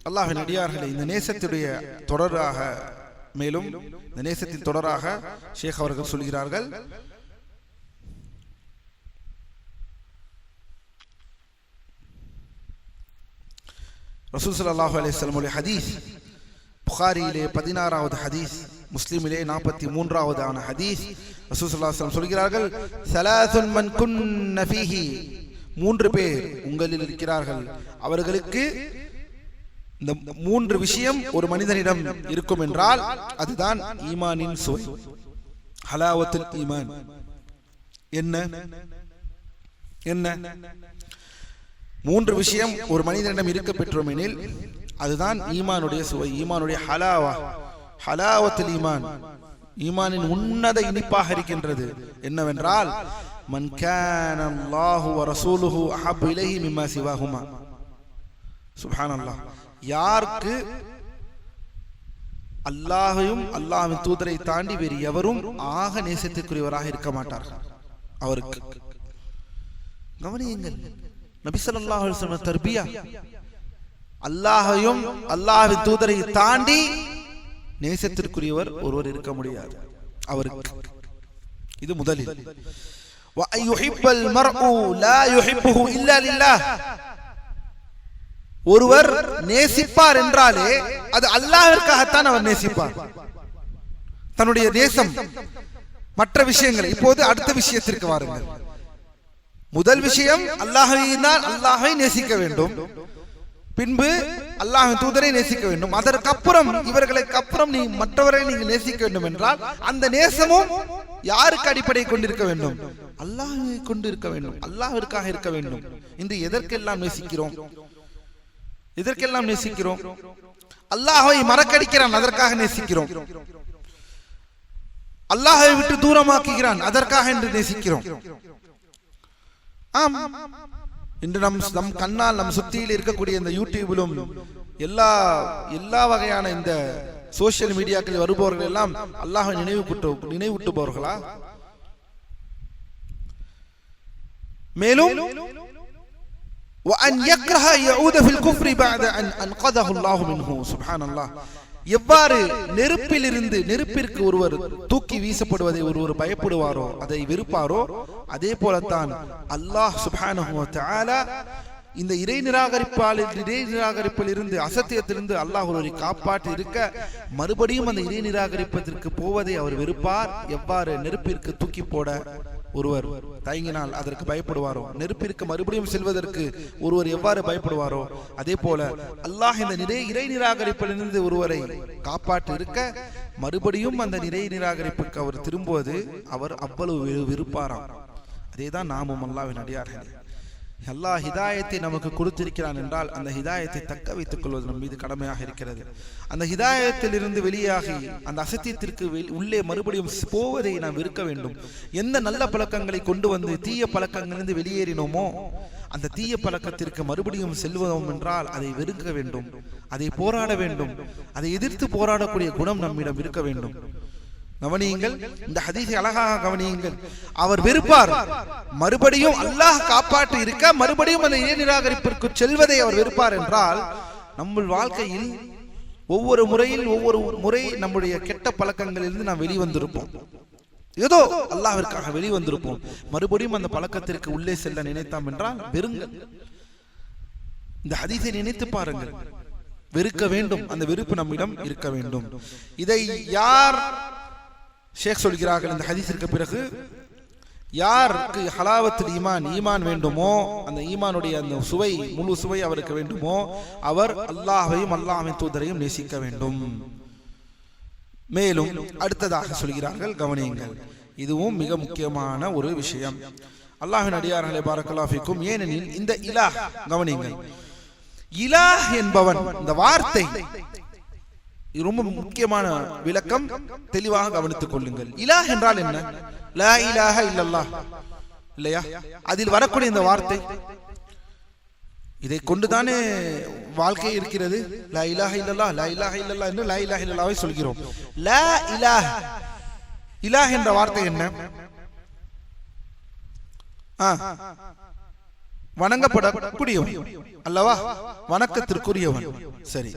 அல்லாஹ்வின் அடியார்களே, இந்த நேசத்துடைய தொடராக, மேலும் இந்த நேசத்தின் தொடராக ஷேக் அவர்கள் சொல்கிறார்கள், ரசூல் ஸல்லல்லாஹு அலைஹி வஸல்லம் உடைய ஹதீஸ் புகாரியிலே 16வது ஹதீஸ், முஸ்லிமிலே 43வது ஆன ஹதீஸ். ரசூல் ஸல்லல்லாஹு அலைஹி வஸல்லம் சொல்கிறார்கள், ஸலாசுன் மன் குன்ன ஃபீஹி, 3 பேர் உங்களில் இருக்கிறார்கள், அவர்களுக்கு இந்த 3 விஷயம் ஒரு மனிதனிடம் இருக்கும் என்றால் அதுதான் ஈமானின் சுவை, ஹலாவத்துல் ஈமான். என்ன என்ன 3 விஷயம் ஒரு மனிதனிடம் இருக்க பெற்றோம் எனில் அதுதான் ஈமானுடைய சுவை, ஈமானுடைய ஹலாவா, ஹலாவத்துல் ஈமான், ஈமானின் உன்னத இனிப்பாக இருக்கின்றது. என்னவென்றால், மன் கான அல்லாஹு வ ரசூலுஹு அஹப்பு இலைஹி மிம்மா சிவாஹுமா. சுப்ஹானல்லாஹ். யாருக்கு அல்லாஹையும் அல்லாஹ்வின் தூதரை தாண்டி வேறு எவரும் ஆக நேசத்திற்குரியவராக இருக்க மாட்டார்கள் அவருக்கு. கவனியுங்கள், நபி ஸல்லல்லாஹு அலைஹி வஸல்லம் தர்பியா, அல்லாஹையும் அல்லாஹ்வின் தூதரை தாண்டி நேசத்திற்குரியவர் ஒருவர் இருக்க முடியாது அவருக்கு. இது முதலில். வ அய்யுஹிப்பல் மர்உ லா யுஹிப்புஹு இல்லா லில்லாஹ். ஒருவர் நேசிப்பார் என்றாலே அது அல்லாஹ்விற்காகத்தான் அவர் நேசிப்பார். தன்னுடைய நேசம் மற்ற விஷயங்கள். இப்போது அடுத்த விஷயத்திற்கு வாருங்கள். முதல் விஷயம் அல்லாஹ்வை நேசிக்க வேண்டும், பின்பு அல்லாஹ்வின் தூதரை நேசிக்க வேண்டும். அதற்கப்புறம் இவர்களுக்கு அப்புறம் நீ மற்றவரை நீங்கள் நேசிக்க வேண்டும் என்றால் அந்த நேசமும் யாருக்கு அடிப்படை கொண்டிருக்க வேண்டும்? அல்லாஹ்வை கொண்டு இருக்க வேண்டும், அல்லாஹ்விற்காக இருக்க வேண்டும். இன்று எதற்கெல்லாம் நேசிக்கிறோம்? எதற்கெல்லாம் நேசிக்கிறோம்? அல்லாஹ்வை மறக்கடிக்கிறான், அதற்காக நேசிக்கிறோம். அல்லாஹ்வை விட்டு தூரமாக்குகிறான், அதற்காக என்று நேசிக்கிறோம். ஆம், இன்று நம் கண்ணால் நம் சுத்தியில் இருக்கக்கூடிய இந்த யூடியூபிலும் எல்லா வகையான இந்த சோசியல் மீடியாக்களில் வருபவர்கள் எல்லாம் அல்லாஹ்வை நினைவூட்டுபவர்களா? மேலும் எவ்வாறு நெருப்பிற்கு ஒருவர் தூக்கி வீசப்படுவதை ஒருவர் பயப்படுவாரோ, அதை வெறுப்பாரோ, அதே போலத்தான் அல்லாஹ் சுப்ஹானஹு வ தஆலா இந்த இறை நிராகரிப்பில் இருந்து, அசத்தியத்திலிருந்து அல்லாஹ் ஒருவரை காப்பாற்றி இருக்க மறுபடியும் அந்த இறை நிராகரிப்பதற்கு போவதை அவர் வெறுப்பார். எவ்வாறு நெருப்பிற்கு தூக்கி போட ஒருவர் தயங்கினால் அதற்கு பயப்படுவாரோ, நெருப்பிற்கு மறுபடியும் செல்வதற்கு ஒருவர் எவ்வாறு பயப்படுவாரோ, அதே போல அல்லாஹ் இந்த இறை நிராகரிப்பிலிருந்து ஒருவரை காப்பாற்றி இருக்க மறுபடியும் அந்த இறை நிராகரிப்புக்கு அவர் திரும்புவது அவர் அவ்வளவு விருப்பாராம். அதேதான் நாமும் அல்லாஹ்வின் அடியார்கள். அல்லாஹ் ஹிதாயத்தை நமக்கு கொடுத்திருக்கிறான் என்றால் அந்த ஹிதாயத்தை தக்க வைத்துக் கொள்வது நம் மீது கடமையாக இருக்கிறது. அந்த ஹிதாயத்தில் இருந்து வெளியாகி அந்த அசத்தியத்திற்கு உள்ளே மறுபடியும் போவதை நாம் வெறுக்க வேண்டும். எந்த நல்ல பழக்கங்களை கொண்டு வந்து தீய பழக்கங்களிலிருந்து வெளியேறினோமோ அந்த தீய பழக்கத்திற்கு மறுபடியும் செல்வதும் என்றால் அதை வெறுக்க வேண்டும், அதை போராட வேண்டும், அதை எதிர்த்து போராடக்கூடிய குணம் நம்மிடம் இருக்க வேண்டும். கவனியுங்கள், இந்த ஹதீஸை அழகாக கவனியுங்கள். அவர் வெறுப்பார், மறுபடியும் அல்லாஹ் காப்பாற்றி இருக்க மறுபடியும் அந்த இறை நிராகரிப்பிற்கு செல்வதை அவர் வெறுப்பார் என்றால் நம்ம வாழ்க்கையில் ஒவ்வொரு முறை நம்முடைய கெட்ட பழக்கங்களிலிருந்து நாம் வெளிவந்திருப்போம். ஏதோ அல்லாஹ்விற்காக வெளிவந்திருப்போம். மறுபடியும் அந்த பழக்கத்திற்கு உள்ளே செல்ல நினைத்தோம் என்றால் வெறுங்கள். இந்த ஹதீஸை நினைத்து பாருங்கள். வெறுக்க வேண்டும், அந்த வெறுப்பு நம்மிடம் இருக்க வேண்டும். இதை யார் ஷேக் சொல்கிறார்கள் இந்த ஹதீஸிற்கு பிறகு? யாருக்கு ஹலாவத்துல் ஈமான் ஈமான் வேண்டுமோ, அந்த ஈமானுடைய அந்த சுவை, முழு சுவை அவருக்கு வேண்டுமோ, அவர் அல்லாஹ்வையும் அல்லாஹ்வின் தூதரையும் நேசிக்க வேண்டும். மேலும் அடுத்ததாக சொல்கிறார்கள், கவனியுங்கள், இதுவும் மிக முக்கியமான ஒரு விஷயம். அல்லாஹ்வின் அடியார்களே பாரக்கல்லாஹு ஃபீக்கும். ஏனெனில் இந்த இலாஹ், கவனியுங்கள், இலாஹ் என்பவன், இந்த வார்த்தை ரொம்ப முக்கியமான விளக்கம், தெளிவாக கவனித்துக் கொள்ளுங்கள். இலாஹ் என்றால் என்ன? லா இலாஹ இல்லல்லாஹ் இல்லையா? அதில் வரக்கூடிய இந்த வார்த்தை, இதை கொண்டுதானே வாழ்க்கை இருக்கிறது. லா இலாஹ இல்லல்லாஹ், லா இலாஹ இல்லல்லாஹ் என்று லா இலாஹ இல்லல்லாஹ்வை சொல்கிறோம். லா இலாஹ், இலாஹ் என்ற வார்த்தை என்ன? வணங்கப்படக்கூடியவன் அல்லவா, வணக்கத்திற்குரியவன். சரி,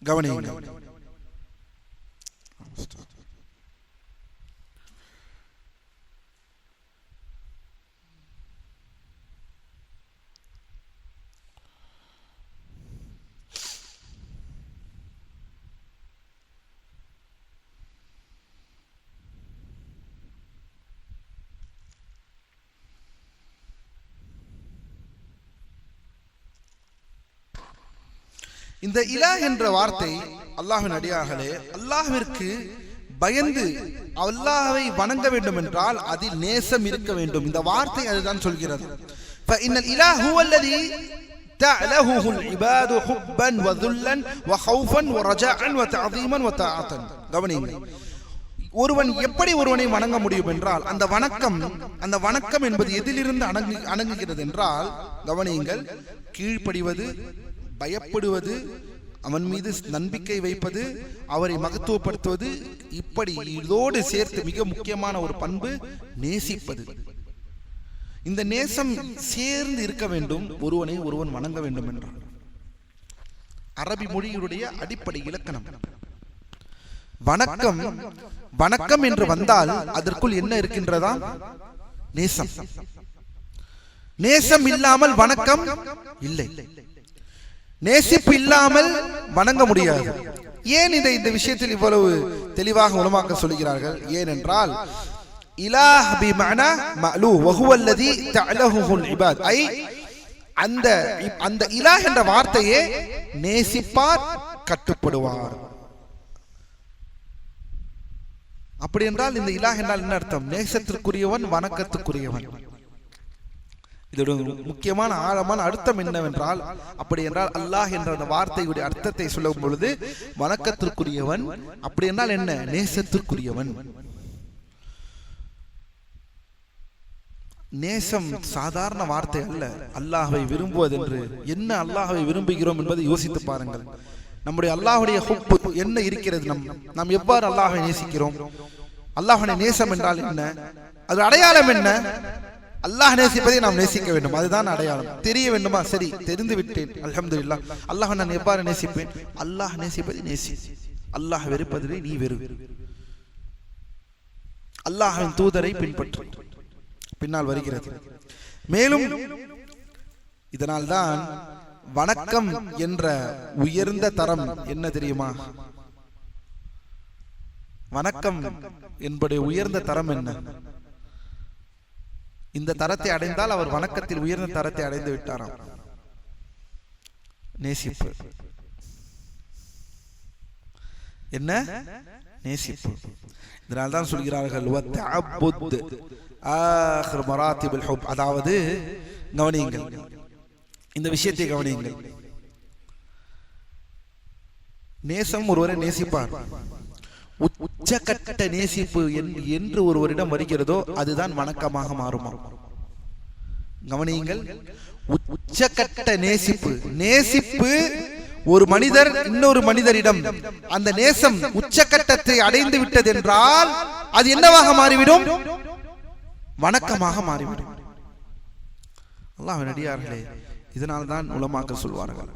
கவனியுங்கள். இந்த இலாஹ் என்ற வார்த்தை, அல்லாஹ்வின் அடியார்களே, அல்லாஹ்விற்கு பயந்து அல்லாஹ்வை வணங்க வேண்டும் என்றால் அதில் நேசம் இருக்க வேண்டும். இந்த வார்த்தை அதுதான் சொல்கிறது. ஃபஇன்னல் இலாஹ் ஹுவல்லதி தஅலஹுல் இபாது ஹுப்பன் வ துல்லன் வ ஹௌஃபன் வ ரஜாஅன் வ தஅதீமன் வ தாஅத்தன். கவனியுங்கள், ஒருவன் எப்படி ஒருவனை வணங்க முடியும் என்றால், அந்த வணக்கம் என்பது எதிலிருந்து அடங்குகிறது என்றால், கவனியுங்கள், கீழ்ப்படிவது, பயப்படுவது, அவன் மீது நம்பிக்கை வைப்பது, அவரை மகத்துவப்படுத்துவது, இப்படி இதோடு சேர்த்து மிக முக்கியமான ஒரு பண்பு நேசிப்பது. இந்த நேசம் சேர்ந்து இருக்க வேண்டும் ஒருவனை ஒருவன் வணங்க வேண்டும் என்றால். அரபி மொழியுடைய அடிப்படை இலக்கணம் வணக்கம். வணக்கம் என்று வந்தால் அதற்குள் என்ன இருக்கின்றதா? நேசம். நேசம் இல்லாமல் வணக்கம் இல்லை. நேசிப்பு இல்லாமல் வணங்க முடியாது. ஏன் இந்த விஷயத்தில் இவ்வளவு தெளிவாக உலமாக்கள் சொல்கிறார்கள்? ஏனென்றால் இலாஹ் பிமஅனா மஅலூ வ ஹுவல்லதி தஅலஹுல் இபாத், ஐ அந்த இலாஹ் என்ற வார்த்தையே நேசிப்பார், கட்டுப்படுவார். அப்படி என்றால் இந்த இலாஹ் என்றால் என்ன அர்த்தம்? நேசத்திற்குரியவன், வணக்கத்துக்குரியவன். இதோட முக்கியமான ஆழமான அர்த்தம் என்னவென்றால், அப்படி என்றால் அல்லாஹ் என்ற அந்த வார்த்தையுடைய அர்த்தத்தை சொல்லும் பொழுது வணக்கத்திற்குரியவன், அப்படி என்றால் என்ன? நேசத்திற்குரியவன். நேசம் சாதாரண வார்த்தை அல்ல. அல்லாஹ்வை விரும்புவது என்று என்ன, அல்லாஹ்வை விரும்புகிறோம் என்பதை யோசித்து பாருங்கள். நம்முடைய அல்லாஹ்வுடைய ஹுப்பு என்ன இருக்கிறது? நாம் எவ்வாறு அல்லாஹ்வை நேசிக்கிறோம்? அல்லாஹ்வுடைய நேசம் என்றால் என்ன? அது அடையாளம் என்ன? அல்லாஹ் நேசிப்பதை நாம் நேசிக்க வேண்டும், அதுதான் அடையாளம். தெரிய வேண்டுமா? சரி, தெரிந்து விட்டேன், அல்ஹம்துலில்லாஹ். அல்லாஹ் நான் எவ்வாறு நேசிப்பேன்? அல்லாஹ் நேசிப்பதை நேசி, அல்லாஹ் வெறுப்பதிலே நீ வெறு, அல்லாஹ்வின் தூதரை பின்பற்று. பின்னால் வருகிறது. மேலும் இதனால்தான் வணக்கம் என்ற உயர்ந்த தரம் என்ன தெரியுமா? வணக்கம் என்பதை உயர்ந்த தரம் என்ன? இந்த தரத்தை அடைந்தால் அவர் வணக்கத்தில் உயர்ந்த தரத்தை அடைந்து விட்டாராம். நேசிப்பு. என்ன? நேசிப்பு. இதனால்தான் சொல்கிறார்கள் அதாவது கவனியுங்கள், இந்த விஷயத்தை கவனியுங்கள். நேசம் ஒருவரை நேசிப்பார். உச்சகட்ட நேசிப்பு என்று ஒருவரிடம் வருகிறதோ அதுதான் வணக்கமாக மாறுமா? கவனியுங்கள், உச்சகட்ட நேசிப்பு. நேசிப்பு ஒரு மனிதர் இன்னொரு மனிதரிடம் அந்த நேசம் உச்சகட்டத்தை அடைந்து விட்டது என்றால் அது என்னவாக மாறிவிடும்? வணக்கமாக மாறிவிடும். அல்லாஹ்வின் அடியார்களே, இதனால்தான் உலமாக்கள் சொல்வார்கள்,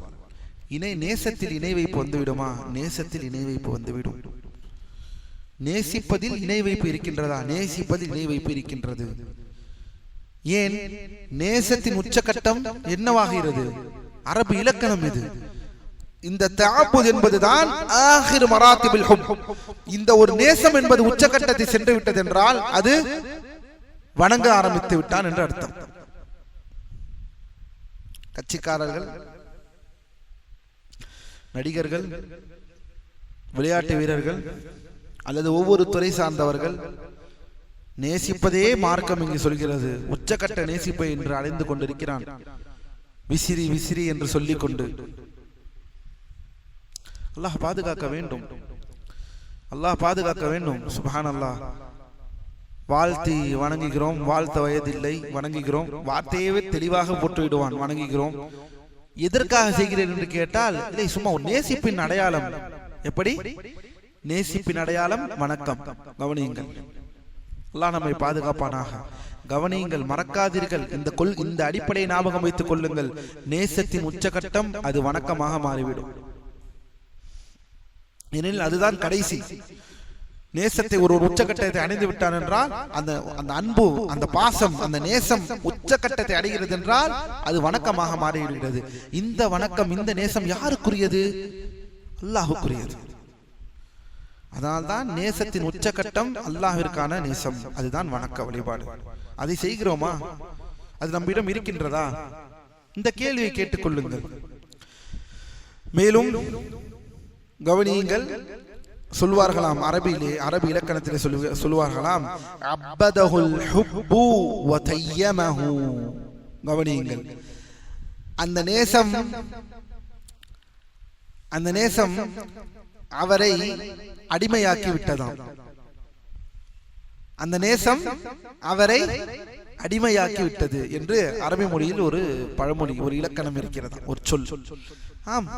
நேசத்தில் இணை வைப்பு வந்துவிடுமா? நேசத்தில் இணை வைப்பு வந்துவிடும். நேசிப்பதில் இணை வைப்பு இருக்கின்றதா? நேசிப்பதில் இணை வைப்பு இருக்கின்றது. ஏன்? நேசத்தின் உச்சகட்டம் என்னவாகிறது? அரபு இலக்கணம் இது. இந்த தஅப்புத் என்பதுதான் ஆகிர் மராத்திபில் ஹுப். இந்த ஒரு நேசம் என்பது உச்சகட்டத்தை சென்று விட்டது என்றால் அது வணங்க ஆரம்பித்து விட்டான் என்று அர்த்தம். கட்சிக்காரர்கள், நடிகர்கள், விளையாட்டு வீரர்கள் அல்லது ஒவ்வொரு துறை சார்ந்தவர்கள் நேசிப்பதே மார்க்கம் இங்கு சொல்கிறது. உச்சகட்ட நேசிப்பை என்று அடைந்து கொண்டிருக்கிறான். விசிறி விசிறி என்று சொல்லிக் கொண்டு. அல்லாஹ் பாதுகாக்க வேண்டும், அல்லாஹ் பாதுகாக்க வேண்டும். சுப்ஹானல்லாஹ். வாழ்த்தி வணங்குகிறோம், வாழ்த்த வயதில்லை, வணங்குகிறோம். வார்த்தையவே தெளிவாக போட்டு விடுவான், வணங்குகிறோம். எதற்காக செய்கிறேன் என்று கேட்டால், இல்லை, சும்மா ஒரு நேசிப்பின் அடையாளம். எப்படி? நேசிப்பின் அடையாளம் வணக்கம். கவனியுங்கள், அல்லாஹ் நம்மை பாதுகாப்பானாக. கவனியுங்கள், மறக்காதீர்கள். இந்த அடிப்படையை ஞாபகம் வைத்துக் கொள்ளுங்கள். நேசத்தின் உச்சகட்டம் அது வணக்கமாக மாறிவிடும். ஏனெனில் அதுதான் கடைசி. நேசத்தை ஒரு உச்சகட்டத்தை அடைந்து விட்டான் என்றால் அந்த அன்பு, அந்த பாசம், அந்த நேசம் உச்சகட்டத்தை அடைகிறது என்றால் அது வணக்கமாக மாறிவிடுகிறது. இந்த வணக்கம், இந்த நேசம் யாருக்குரியது? அல்லாஹுக்குரியது. அதனால்தான் நேசத்தின் உச்சகட்டம் அல்லாஹ்விற்கான நேசம். அதுதான் வணக்க வழிபாடு. அதை செய்கிறோமா? அது நம்மிடம் இருக்கின்றதா? இந்த கேள்வியை கேட்டுக்கொள்ளுங்கள். மேலும் கவனியுங்கள், சொல்வார்களாம், அரபி இலக்கணத்தில் சொல்வார்களாம், அபதஹுல் ஹுப்பு வ தய்யமஹு. கவனியுங்கள், அந்த நேசம் அவரை அடிமையாக்கி விட்டதாம். அந்த நேசம் அவரை அடிமையாக்கி விட்டது என்று அரபி மொழியில் ஒரு பழமொழி, ஒரு இலக்கணம் இருக்கிறது, ஒரு சொல். ஆம்,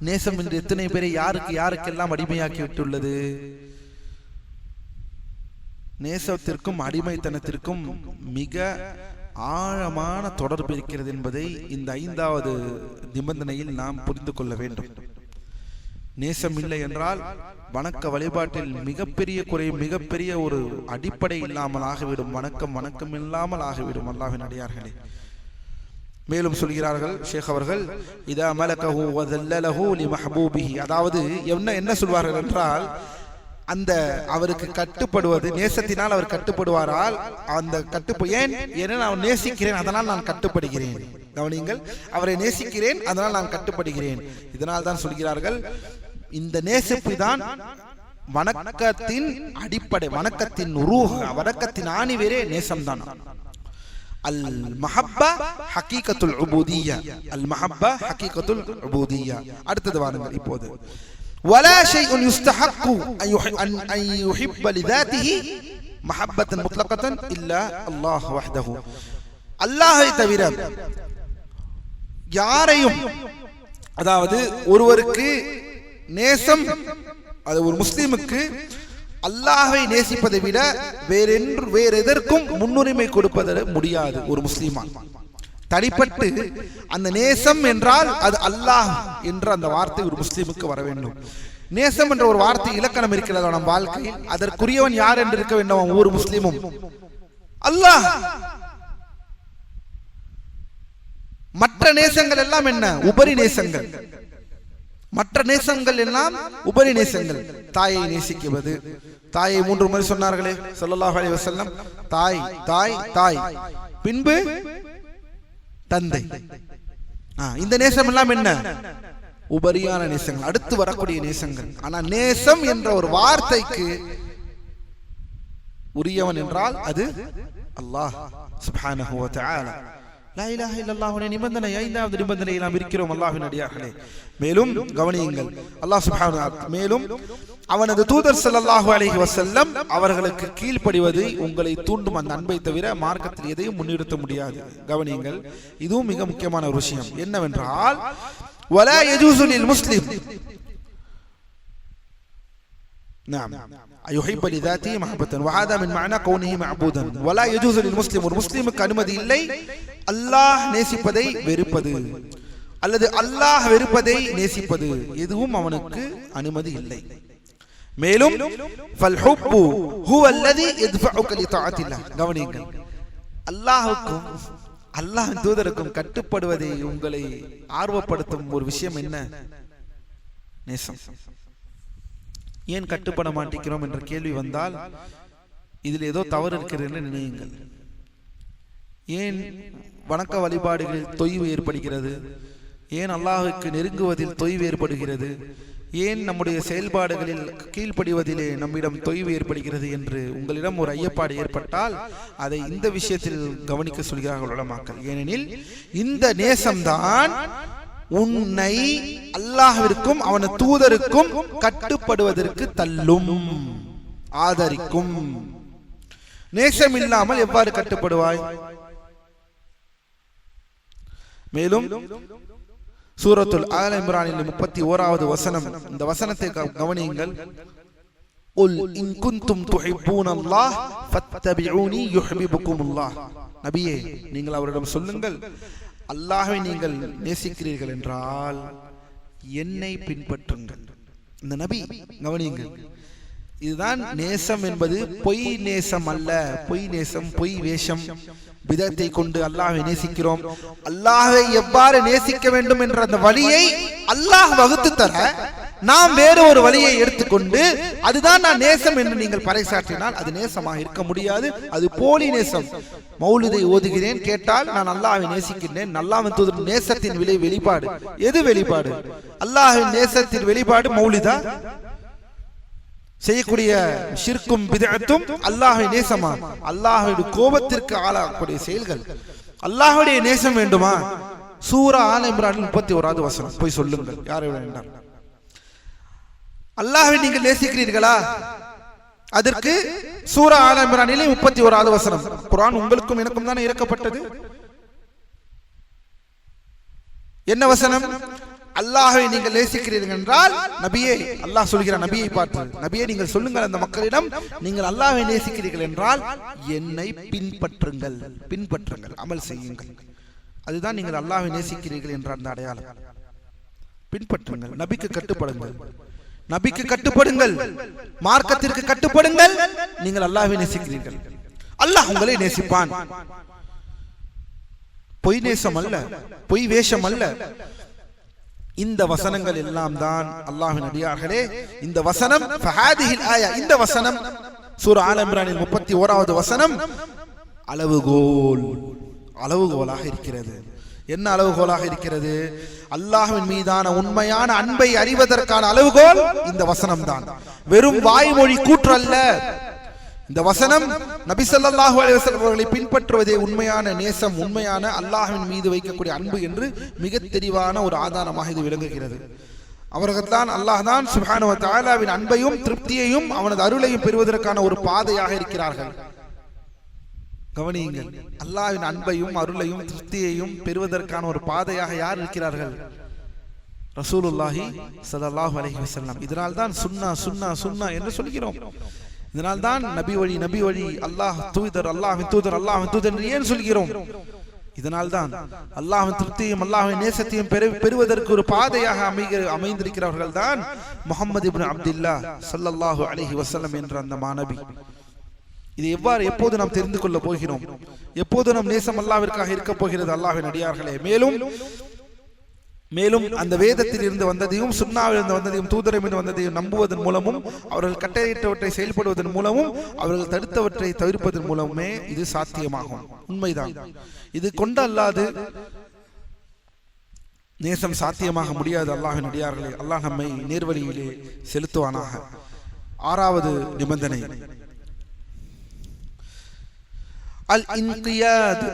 நேசம் என்று எத்தனை பேரை யாருக்கெல்லாம் அடிமையாக்கி விட்டுள்ளது? நேசத்திற்கும் அடிமைத்தனத்திற்கும் மிக ஆழமான தொடர்பு இருக்கிறது என்பதை இந்த 5வது நிபந்தனையில் நாம் புரிந்து கொள்ள வேண்டும். நேசம் இல்லை என்றால் வணக்க வழிபாட்டில் மிகப்பெரிய குறை, மிகப்பெரிய ஒரு அடிப்படை இல்லாமல் ஆகிவிடும். வணக்கம் இல்லாமல் ஆகிவிடும். அல்லாஹ்வின் அடியார்களே, மேலும் சொல்கிறார்கள் ஷேக் அவர்கள், இதா மலகஹு வ ஸல்லலஹு லி மஹ்பூபிஹி. அதாவது என்ன சொல்வார்கள் என்றால், அந்த அவருக்கு கட்டுப்படுவது, நேசத்தினால் அவர் கட்டுப்படுவாரால், அந்த ஏன் நான் நேசிக்கிறேன் அதனால் நான் கட்டுப்படுகிறேன். கவனியுங்கள், அவரை நேசிக்கிறேன் அதனால் நான் கட்டுப்படுகிறேன். இதனால் தான் சொல்கிறார்கள், இந்த நேசிப்பு தான் வணக்கத்தின் அடிப்படை, வணக்கத்தின் ரூஹ், வணக்கத்தின் ஆணிவேரே நேசம்தான். அல் மஹப்பா ஹகீகத்துல் உபூதிய்யா, அல் மஹப்பா ஹகீகத்துல் உபூதிய்யா. அடுத்தது வாருங்கள் இப்போது. ولا شيء يستحق أن يحب لذاته محبة مطلقة إلا الله وحده. அல்லாஹ்வை தவிர யாரையும், அதாவது ஒருவருக்கு நேசம், அது ஒரு முஸ்லிமுக்கு அல்லாஹ்வை நேசிப்பதை விட வேற எதற்கும் முன்னுரிமை கொடுப்பது முடியாது. ஒரு முஸ்லிமான் தனிப்பட்டு அந்த நேசம் என்றால் அது அல்லாஹ் என்ற அந்த வார்த்தை ஒரு முஸ்லிமுக்கு வர வேண்டும். நேசம் என்ற ஒரு வார்த்தை இலக்கணம் இருக்கிறது நம் வாழ்க்கையில். அதற்குரியவன் யார் என்று இருக்க வேண்டும்? ஒவ்வொரு முஸ்லிமும் அல்லாஹ். மற்ற நேசங்கள் எல்லாம் என்ன? உபரி நேசங்கள். மற்ற நேசங்கள் எல்லாம் உபரி நேசங்கள். தாயை நேசிக்குவது, தாயை 3 முறை சொன்னார்களே ஸல்லல்லாஹு அலைஹி வஸல்லம், தாய் தாய் தாய், பின்பு தந்தை. இந்த நேசம் எல்லாம் என்ன? உபரியான நேசங்கள், அடுத்து வரக்கூடிய நேசங்கள். ஆனா நேசம் என்ற ஒரு வார்த்தைக்கு உரியவன் என்றால் அது அல்லாஹ் சுப்ஹானஹு வ தஆலா. லா இலாஹ இல்லல்லாஹ் நிபந்தனை, 5வது நிபந்தனையில் நாம் இருக்கிறோம் அல்லாஹ்வின் அடியார்களே. மேலும் கவனியுங்கள், அல்லாஹ் சுப்ஹானஹு வ தஆலா மேலும் அவனது தூதர் ஸல்லல்லாஹு அலைஹி வஸல்லம் அவர்களுக்கு கீழ்ப்படிவது உங்களை தூண்டும் அந்த அன்பை தவிர மார்க்கத்தில் எதையும் முன்னிறுத்த முடியாது. கவனியுங்கள், இதுவும் மிக முக்கியமான ஒரு விஷயம். என்னவென்றால், வலா யஜூஸு லில் முஸ்லிம் نعم يحب لذاته محبة وهذا من معنى كونه معبودا. ولا يجوز للمسلم, ஒரு முஸ்லிமுக்கு அனுமதி இல்லை அல்லாஹ் நேசிப்பதை வெறுப்பது அல்லது அல்லாஹ் வெறுப்பதை நேசிப்பது, எதுவும் அவனுக்கு அனுமதி இல்லை. மேலும் ஃபல்ஹுப்பு ஹுவல்லதி யத்ஃபஉக லிதாஅத்தில்லாஹ். கவனியுங்கள், அல்லாஹ்வுக்கும் அல்லாஹ்வின் தூதருக்கும் கட்டுப்படுவதை உங்களை ஆர்வப்படுத்தும் ஒரு விஷயம் என்ன? நேசம். ஏன் கட்டுப்பட மாட்டேங்கிறோம் என்ற கேள்வி வந்தால் இதில் ஏதோ தவறு இருக்கிறது என்று நினையுங்கள். ஏன் வணக்க வழிபாடுகளில் தொய்வு ஏற்படுகிறது? ஏன் அல்லாஹ்வுக்கு நெருங்குவதில் தொய்வு ஏற்படுகிறது? ஏன் நம்முடைய செயல்பாடுகளில் கீழ்ப்படிவதிலே நம்மிடம் தொய்வு ஏற்படுகிறது என்று உங்களிடம் ஒரு ஐயப்பாடு ஏற்பட்டால் அதை இந்த விஷயத்தில் கவனிக்க சொல்கிறார்கள் உலமாக்கள். ஏனெனில் இந்த நேசம்தான் உன்னை அல்லாஹ்விற்கும் அவன தூதருக்கும் கட்டுப்படுவதற்கு தள்ளும், ஆதரிக்கும். நேசம் இல்லாமல் எவ்வாறு கட்டுப்படுவாய்? மேலும் சூரத்துல் ஆல இம்ரானில் 31வது வசனம், இந்த வசனத்தை கவனியுங்கள். உல் இன் குன்தும் துஹிப்பூனல்லாஹ் ஃபத்தபிஊனி யுஹிப்புகுமுல்லாஹ். நபியே, நீங்கள் அவரிடம் சொல்லுங்கள், அல்லாஹ்வை நீங்கள் நேசிக்கிறீர்கள் என்றால் என்னை பின்பற்றுங்கள். இந்த நபி கவனியுங்கள், இதுதான் நேசம் என்பது பொய் நேசம் அல்ல. பொய் நேசம், பொய் வேஷம், விதத்தை கொண்டு அல்லாஹ்வை நேசிக்கிறோம். அல்லாஹ்வை எவ்வாறு நேசிக்க வேண்டும் என்ற அந்த வழியை அல்லாஹ் வகுத்து தர நாம் வேறு ஒரு வழியை எடுத்துக்கொண்டு அதுதான் நான் நேசம் என்று நீங்கள் பறைசாற்றினால் அது நேசமாக இருக்க முடியாது. அது போலி நேசம். மௌலிதை ஓதுகிறேன் கேட்டால் நான் அல்லாஹ்வை நேசிக்கின்றேன். அல்லாஹ்வின் தூதர் நேசத்தின் வெளிப்பாடு எது? வெளிப்பாடு அல்லாஹ்வின் நேசத்தின் வெளிப்பாடு மௌலிதா? செய்யக்கூடிய ஷிர்க்கும் பிதஅத்தும் அல்லாஹ்வை நேசமா? அல்லாஹ்வுடைய கோபத்திற்கு ஆளாகக்கூடிய செயல்கள். அல்லாஹ்வுடைய நேசம் வேண்டுமா? சூரா ஆல இம்ரானில் 31வது வசனம் போய் சொல்லுங்கள். யாரை வேண்டாம், அல்லாஹ்வை நீங்கள் நேசிக்கிறீர்களா? அதற்கு சூரா ஆல இம்ரானில் 31வது வசனம். குர்ஆன் உங்களுக்கும் எனக்கும் தானே இறக்கப்பட்டது. என்ன வசனம்? அல்லாஹ்வை நீங்கள் நேசிக்கிறீர்கள் என்றால் நபியே, அல்லாஹ் சொல்கிறார் நபியை பார்த்து, நபியே நீங்கள் சொல்லுங்கள் அந்த மக்களிடம், நீங்கள் அல்லாஹ்வை நேசிக்கிறீர்கள் என்றால் என்னை பின்பற்றுங்கள், பின்பற்றுங்கள், அமல் செய்யுங்கள். அதுதான் நீங்கள் அல்லாஹ்வை நேசிக்கிறீர்கள் என்ற அந்த அடையாளம். பின்பற்றுங்கள், நபிக்கு கட்டுப்படுங்கள், நபிக்கு கட்டுப்படுங்கள், மார்க்கத்திற்கு கட்டுப்படுங்கள். நீங்கள் அல்லாஹ்வை நேசிக்கிறீர்கள், அல்லாஹ் உங்களை நேசிப்பான். பொய் நேசம் அல்ல, பொய் வேஷம் அல்ல. இந்த வசனங்கள் எல்லாம் தான் அல்லாஹ்வின் அடியார்களே. இந்த வசனம் ஃபஹாதிஹில் ஆயா, இந்த வசனம் சூரா ஆல இம்ரானில் 31வது வசனம் அளவுகோல், அளவுகோலாக இருக்கிறது. என்ன அளவுகோலாக இருக்கிறது? அல்லாஹ்வின் மீதான உண்மையான அன்பை அறிவதற்கான அளவுகோல் இந்த வசனம் தான். வெறும் வாய்மொழி கூற்று அல்ல. இந்த வசனம் நபி ஸல்லல்லாஹு அலைஹி வஸல்லம் அவர்களை பின்பற்றுவதே உண்மையான நேசம், உண்மையான அல்லாஹ்வின் மீது வைக்கக்கூடிய அன்பு என்று மிக தெளிவான ஒரு ஆதாரமாக இது விளங்குகிறது. அவர்கள்தான் அல்லாஹ் தான் சுப்ஹானஹு வ தஆலாவின் அன்பையும் திருப்தியையும் அவனது அருளையும் பெறுவதற்கான ஒரு பாதையாக இருக்கிறார்கள். கவனியுங்கள், அல்லாஹ்வின் அன்பையும் அருளையும் திருப்தியையும் பெறுவதற்கான ஒரு பாதையாக யார் இருக்கிறார்கள்? ரசூலுல்லாஹி ஸல்லல்லாஹு அலைஹி வஸல்லம். இதனால் தான் சுன்னா சுன்னா சுன்னா என்று சொல்கிறோம். இதனால் தான் நபி வழி, நபி வழி, அல்லாஹ் தூதர், அல்லாஹ்வின் தூதர், அல்லாஹ்வின் தூதர் என்று ஏன் சொல்கிறோம்? இதனால் தான் அல்லாஹ்வின் திருப்தியும் அல்லாஹ்வின் நேசத்தையும் பெறுவதற்கு ஒரு பாதையாக அமைந்திருக்கிறவர்கள் தான் முஹம்மது இப்னு அப்துல்லாஹ் ஸல்லல்லாஹு அலைஹி வஸல்லம் என்ற அந்த மாநபி. இது எவ்வாறு எப்போது நாம் தெரிந்து கொள்ள போகிறோம்? எப்போது நம் நேசம் அல்லாஹ்விற்காக இருக்க போகிறது? அல்லாஹ்வின் அடியார்களே, மேலும் அந்த வேதத்தில் இருந்து வந்ததையும் சுன்னாவில் இருந்து வந்ததையும் தூதரிடம் வந்ததையும் நம்புவதன் மூலமும் அவர்கள் கட்டளையிட்டவற்றை செயல்படுவதன் மூலமும் அவர்கள் தடுத்தவற்றை தவிர்ப்பதன் மூலமே இது சாத்தியமாகும். உண்மைதான். இது கொண்டு அல்லாது நேசம் சாத்தியமாக முடியாது. அல்லாஹ்வின் அடியார்களே, அல்லாஹ் நம்மை நேர்வழியிலே செலுத்துவானாக. 6வது நிபந்தனை அல் இன்கியாத்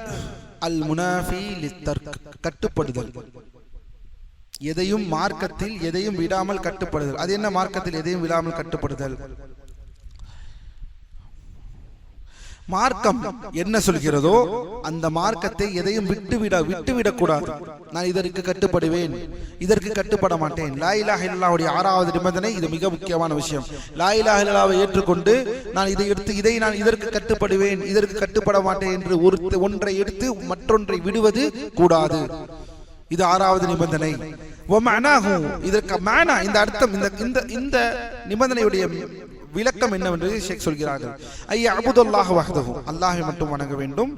அல் முனாஃபி லித்தர்க், கட்டுப்படுதல். எதையும் மார்க்கத்தில் எதையும் விடாமல் கட்டுப்படுதல். அது என்ன மார்க்கத்தில் எதையும் விடாமல் கட்டுப்படுதல்? மார்க்கம் என்ன சொல்கிறதோ அந்த மார்க்கத்தை எதையும் விட்டுவிடக்கூடாது. நான் இதற்கு கட்டுப்படுவேன், இதற்கு கட்டுப்பட மாட்டேன். லா இலாஹ இல்லல்லாஹ்வுடைய 6வது நிபந்தனை, இது மிக முக்கியமான விஷயம். லா இலாஹ இல்லல்லாஹ்வை ஏற்றுக்கொண்டு நான் இதை எடுத்து நான் இதற்கு கட்டுப்படுவேன், இதற்கு கட்டுப்பட மாட்டேன் என்று ஒன்றை எடுத்து மற்றொன்றை விடுவது கூடாது. இது 6வது நிபந்தனை. இதற்கு மானா, இந்த அர்த்தம், இந்த நிபந்தனையுடைய விளக்கம் என்னவென்று ஷேக் சொல்கிறார்கள். அய்யஅபுதுல்லாஹ வஹ்தஹு, அல்லாஹ்வை மட்டும் வணங்க வேண்டும்,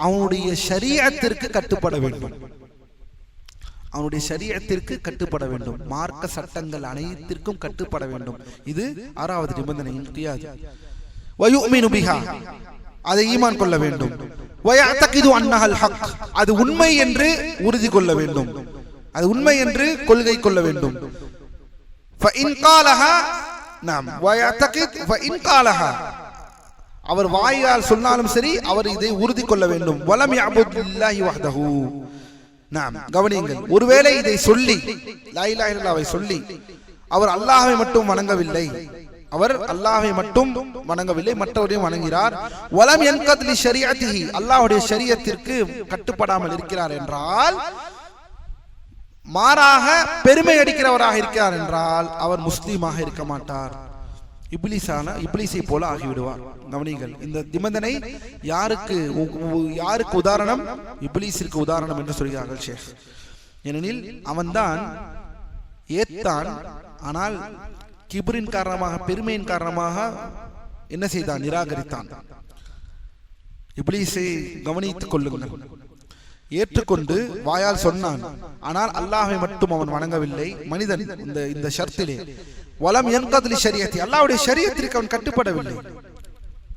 அவனுடைய ஷரீஅத்திற்கு கட்டுப்பட வேண்டும். அவனுடைய ஷரியத்திற்கு கட்டுப்பட வேண்டும், மார்க்க சட்டங்கள் அனைத்திற்கும் கட்டுப்பட வேண்டும். இது 6வது நிபந்தனை. வயுமினு பிஹா, அதை ஈமான் கொள்ள வேண்டும். வயஅதகிது அன்னஹல் ஹக், அது உண்மை என்று உறுதி கொள்ள வேண்டும், அது உண்மை என்று கொள்கை கொள்ள வேண்டும். ஃபஇன் காலஹா நாம் வயஅதகித் ஃபஇன் காலஹா, அவர் வாயால் சொன்னாலும் சரி அவர் இதை உறுதி கொள்ள வேண்டும். வலம் யஅபுதுல்லாஹி வஹ்தஹு, நாம் கவனியுங்கள், ஒருவேளை இதை சொல்லி லா இலாஹ இல்லல்லாஹ்வை சொல்லி அவர் அல்லாஹ்வை மட்டும் வணங்கவில்லை, அவர் அல்லாஹ்வை மட்டும் வணங்கவில்லை, மற்றவரையும் வணங்குகிறார். வலம் யன்கத் லி ஷரீஅத்திஹி, அல்லாஹ்வுடைய ஷரியத்திற்கு கட்டுப்படாமல் இருக்கிறார் என்றால், மாறாக பெருமை அடிக்கிறவராக இருக்கிறார் என்றால் அவர் முஸ்லீமாக இருக்க மாட்டார், இப்லீஸை போல ஆகிவிடுவார். கவனிகள், இந்த நிபந்தனை யாருக்கு உதாரணம்? இப்லீஸிற்கு உதாரணம் என்று சொல்கிறார்கள் ஷேக். ஏனெனில் அவன்தான் ஏத்தான், ஆனால் கிப்ரின் காரணமாக, பெருமையின் காரணமாக என்ன செய்தான்? நிராகரித்தான். இப்லீஸை கவனித்துக் கொள்ளுங்கள். ஏற்றுக்கொண்டு வாயால் சொன்னான், ஆனால் அல்லாஹ்வை மட்டும் அவன் வணங்கவில்லை. மனிதன் இந்த ஷர்த்திலே வலம் யன்கத் லி ஷரியத்தி, அல்லாஹ்வுடைய ஷரியத்திற்கு அவன் கட்டுப்படவில்லை.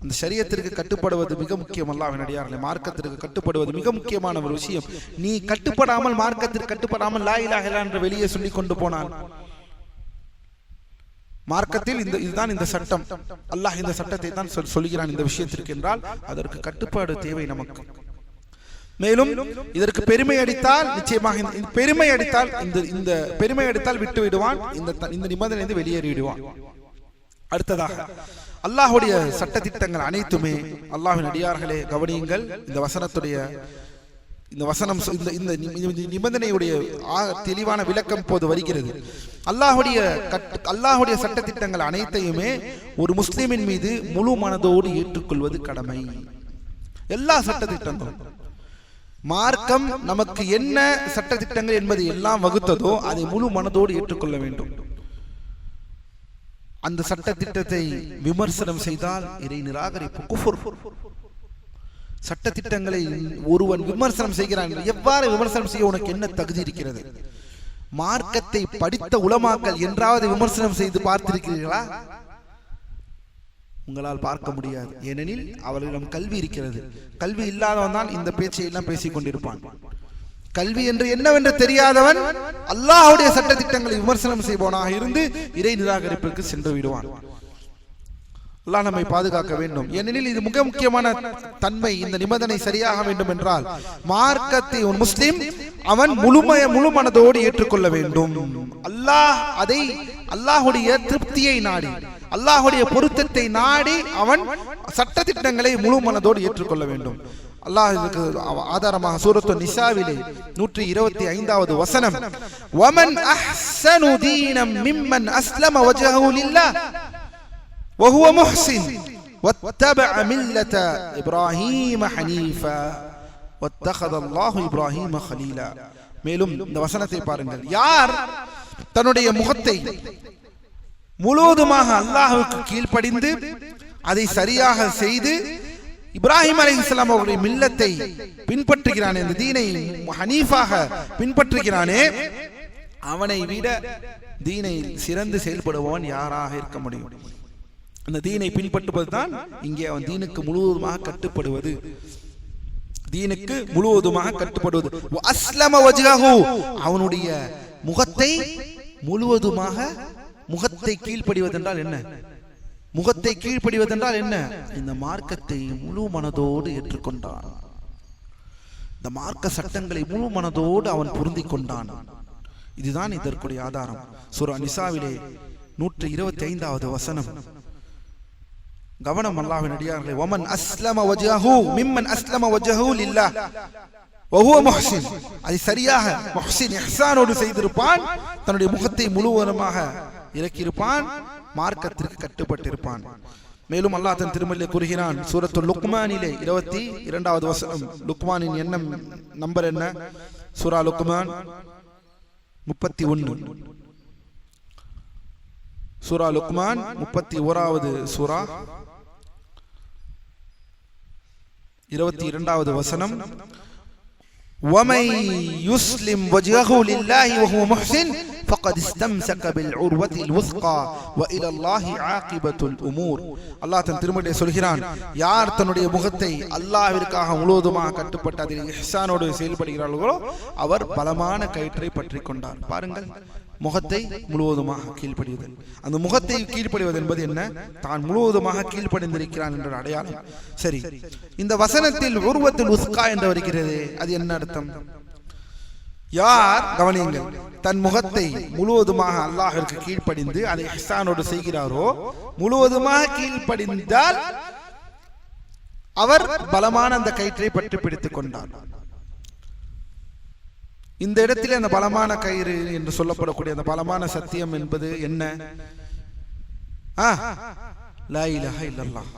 அந்த ஷரியத்திற்கு கட்டுப்படுவது மிக முக்கியம். அல்லாஹ்வின் அடியார்களே, மார்க்கத்திற்கு கட்டுப்படுவது மிக முக்கியமான ஒரு விஷயம். நீ கட்டுப்படாமல், மார்க்கத்திற்கு கட்டுப்படாமல் லா இலாஹ இல்லல்லாஹ் என்று வெளியே சொல்லிக் கொண்டு போனான். மார்க்கத்தில் இதுதான் இந்த சட்டம், அல்லாஹ் இந்த சட்டத்தை தான் சொல்கிறான் இந்த விஷயத்திற்கு என்றால் அதற்கு கட்டுப்பாடு தேவை நமக்கு. மேலும் இதற்கு பெருமை அடித்தால், நிச்சயமாக இந்த பெருமை அடித்தால் விட்டு விடுவான், இந்த நிபந்தனை வெளியேறி விடுவான். அடுத்ததாக அல்லாஹ்வுடைய சட்டதிட்டங்கள் அனைத்துமே, அல்லாஹ்வின் அடியார்களே கவனியுங்கள், இந்த வசனம் இந்த நிபந்தனையுடைய தெளிவான விளக்கம் போது வருகிறது. அல்லாஹ்வுடைய சட்டதிட்டங்கள் அனைத்தையுமே ஒரு முஸ்லிமின் மீது முழு மனதோடு ஏற்றுக்கொள்வது கடமை. எல்லா சட்டதிட்டங்களும், மார்க்கம் நமக்கு என்ன சட்டதிட்டங்கள் என்பதை எல்லாம் வகுத்ததோ அதை முழு மனதோடு ஏற்றுக்கொள்ள வேண்டும். அந்த சட்டத்திட்டத்தை விமர்சனம் செய்தால் இறை நிராகரிப்பு, குஃபர். சட்டத்திட்டங்களை ஒருவன் விமர்சனம் செய்கிறான், எவ்வாறு விமர்சனம் செய்ய உனக்கு என்ன தகுதி இருக்கிறது? மார்க்கத்தை படித்த உலமாக்கள் என்றாவது விமர்சனம் செய்து பார்த்திருக்கிறீர்களா? உங்களால் பார்க்க முடியாது. ஏனெனில் அவர்களிடம் கல்வி இருக்கிறது. கல்வி இல்லாதவன் தான் இந்த பேச்சை எல்லாம் பேசிக் கொண்டிருப்பான். கல்வி என்று என்னவென்று தெரியாதவன் அல்லாஹ்வுடைய சட்டத்திட்டங்களை விமர்சனம் செய்பவனாக இருந்து இறை நிராகரிப்பிற்கு சென்று விடுவான். அல்லாஹ் நம்மை பாதுகாக்க வேண்டும். ஏனெனில் இது மிக முக்கியமான தன்மை. இந்த நிபந்தனை சரியாக வேண்டும் என்றால் மார்க்கத்தை ஒரு முஸ்லிம் அவன் முழு மனதோடு ஏற்றுக்கொள்ள வேண்டும். அல்லாஹ்வுடைய திருப்தியை நாடி, அல்லாஹ்வுடைய பொருத்தத்தை நாடி அவன் சட்டதிட்டங்களை முழு மனதோடு ஏற்றுக்கொள்ள வேண்டும். அல்லாஹ் இதுக்கு ஆதாரமாக சூரத்து நிசாவிலே 125வது வசனம், வமன் அஹ்ஸனு தீனம் மிம்மன் அஸ்லம வஜஹு லில்லாஹ் وهو محسن واتبع ملة إبراهيم حنيفا واتخذ الله إبراهيم خليلا. மேலும் இந்த வசனத்தை பாருங்கள், யார் தன்னுடைய முகத்தை முழுவதுமாக அல்லாஹ்வுக்கு கீழ்ப்படிந்து அதை சரியாக செய்து இப்ராஹிம் அலைஹிஸ்ஸலாம் அவருடைய மில்லத்தை பின்பற்றுகிறானே, இந்த தீனை ஹனீஃபாக பின்பற்றுகிறானே, அவனை விட தீனை சிறந்து செயல்படுபவன் யாராக இருக்க முடியும்? அந்த தீனை பின்பற்றுவது தான் இங்கே அவன் தீனுக்கு முழுவதுமாக கட்டுப்படுவது. தீனுக்கு முழுவதுமாக கட்டுப்படுவது. அஸ்லம வஜ்ஹஹு, அவனுடைய முகத்தை முழுவதுமாக, முகத்தை கீழ்ப்படிவதென்றால் என்ன? முகத்தை கீழ்ப்படிவதென்றால் என்ன? இந்த மார்க்கத்தை முழு மனதோடு ஏற்றுக்கொண்டான். இந்த மார்க்க சட்டங்களை முழு மனதோடு அவன் பொருந்திக் கொண்டான். இதுதான் இதற்குரிய ஆதாரம். சூரா நிசாவிலே 125வது வசனம். கவனம், அல்லாஹ்வின் அடியார்களே, வமன் அஸ்லம வஜ்ஹஹு மிம்மன் அஸ்லம வஜ்ஹஹு லில்லாஹ் வஹுவ முஹ்சின், அதை சரியாக முஹ்சின் இஹ்சானோடு செய்திருப்பான், தன்னுடைய முகத்தை முழுவதுமாக இறக்கியிருப்பான், மார்க்கத்திற்கு கட்டுப்பட்டிருப்பான். மேலும் அல்லாஹ் தன் திருமறையிலே கூறுகிறான், சூரத்துல் லுக்மானிலே 22வது வசனம். லுக்மானின் எண்ணம் நம்பர் என்ன? சூரா லுக்மான் 31. சூரா லுக்மான் 31வது சூரா 22வது வசனம். وَمَن يُسْلِمْ وَجْهَهُ لِلَّهِ وَهُوَ مُحْسِنٌ فَقَدِ اسْتَمْسَكَ بِالْعُرْوَةِ الْوُثْقَى وَإِلَى اللَّهِ عَاقِبَةُ الْأُمُورِ. அல்லாஹ் தன் திருமறையிலே சொல்கிறான், யார் தன்னுடைய முகத்தை அல்லாஹ்விற்காக முழுவதுமாக கட்டுப்பட்டு அதில் இஹ்சானோடு செயல்படுகிறார்களோ அவர் பலமான கயிற்றை பற்றிக் கொண்டார். பாருங்கள், முகத்தை முழுவதுமாக கீழ்ப்படிவதல். அந்த முகத்தை கீழ்ப்படிவது என்பது என்ன? தான் முழுவதுமாக கீழ்ப்படிந்திருக்கிறான் என்ற அடையாளம். சரி, இந்த வசனத்தில் உருவத்தில் உஸ்கா என்று வருகிறது, அது என்ன அர்த்தம்? யார், கவனியுங்கள், தன் முகத்தை முழுவதுமாக அல்லாஹ்விற்கு கீழ்ப்படிந்து அதை இஹ்சானோடு செய்கிறாரோ, முழுவதுமாக கீழ்ப்படிந்தால் அவர் பலமான அந்த கயிற்றை பற்றி பிடித்துக் கொண்டார். இந்த இடத்தில் அந்த பலமான கயிறு என்று சொல்லப்படக்கூடிய அந்த பலமான சத்தியம் என்பது என்ன? லா இலாஹ இல்லல்லாஹ்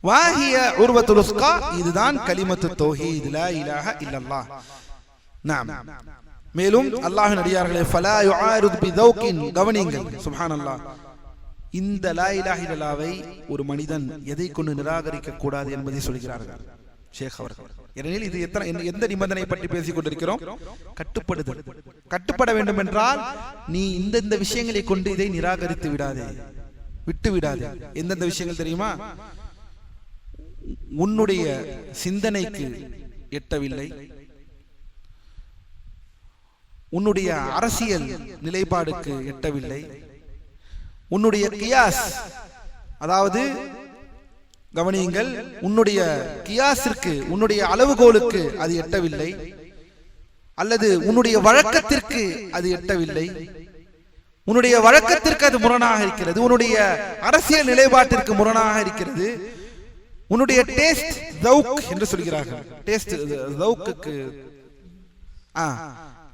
வாஹிய உர்வத்துல் உஸ்கா. இதுதான் கலிமத்து தௌஹீத், லா இலாஹ இல்லல்லாஹ். நாம் மேலும் அல்லாஹ்வின் அடியார்களே, ஃபலா யுஆரிது பிதௌகின், கவனியுங்கள், சுப்ஹானல்லாஹ், இந்த லா இலாஹ இல்லல்லாஹ்வை ஒரு மனிதன் எதை கொண்டு நிராகரிக்க கூடாது என்பதை சொல்கிறார்கள் ஷேக் அவர்கள். ஏனெனில் இது எந்த நிபந்தனை பற்றி பேசிக் கொண்டிருக்கிறோம்? கட்டுப்படுதல். கட்டுப்பட வேண்டும் என்றால் நீ இந்த விஷயங்களை கொண்டு இதை நிராகரித்து விடாதே, விட்டு விடாதே. எந்தெந்த விஷயங்கள் தெரியுமா? உன்னுடைய சிந்தனைக்கு எட்டவில்லை, உன்னுடைய அரசியல் நிலைப்பாடுக்கு எட்டவில்லை, உன்னுடைய கியாஸ், அதாவது கவனியுங்கள், உன்னுடைய கியாஸிற்கு, உன்னுடைய அளவுகோலுக்கு அது எட்டவில்லை, அல்லது உன்னுடைய வழக்கத்திற்கு அது எட்டவில்லை, உன்னுடைய வழக்கத்திற்கு அது முரணாக இருக்கிறது, உன்னுடைய அரசியல் நிலைப்பாட்டிற்கு முரணாக இருக்கிறது, உன்னுடைய டேஸ்ட் தௌக் என்று சொல்கிறார்கள். டேஸ்ட் தௌக்கு,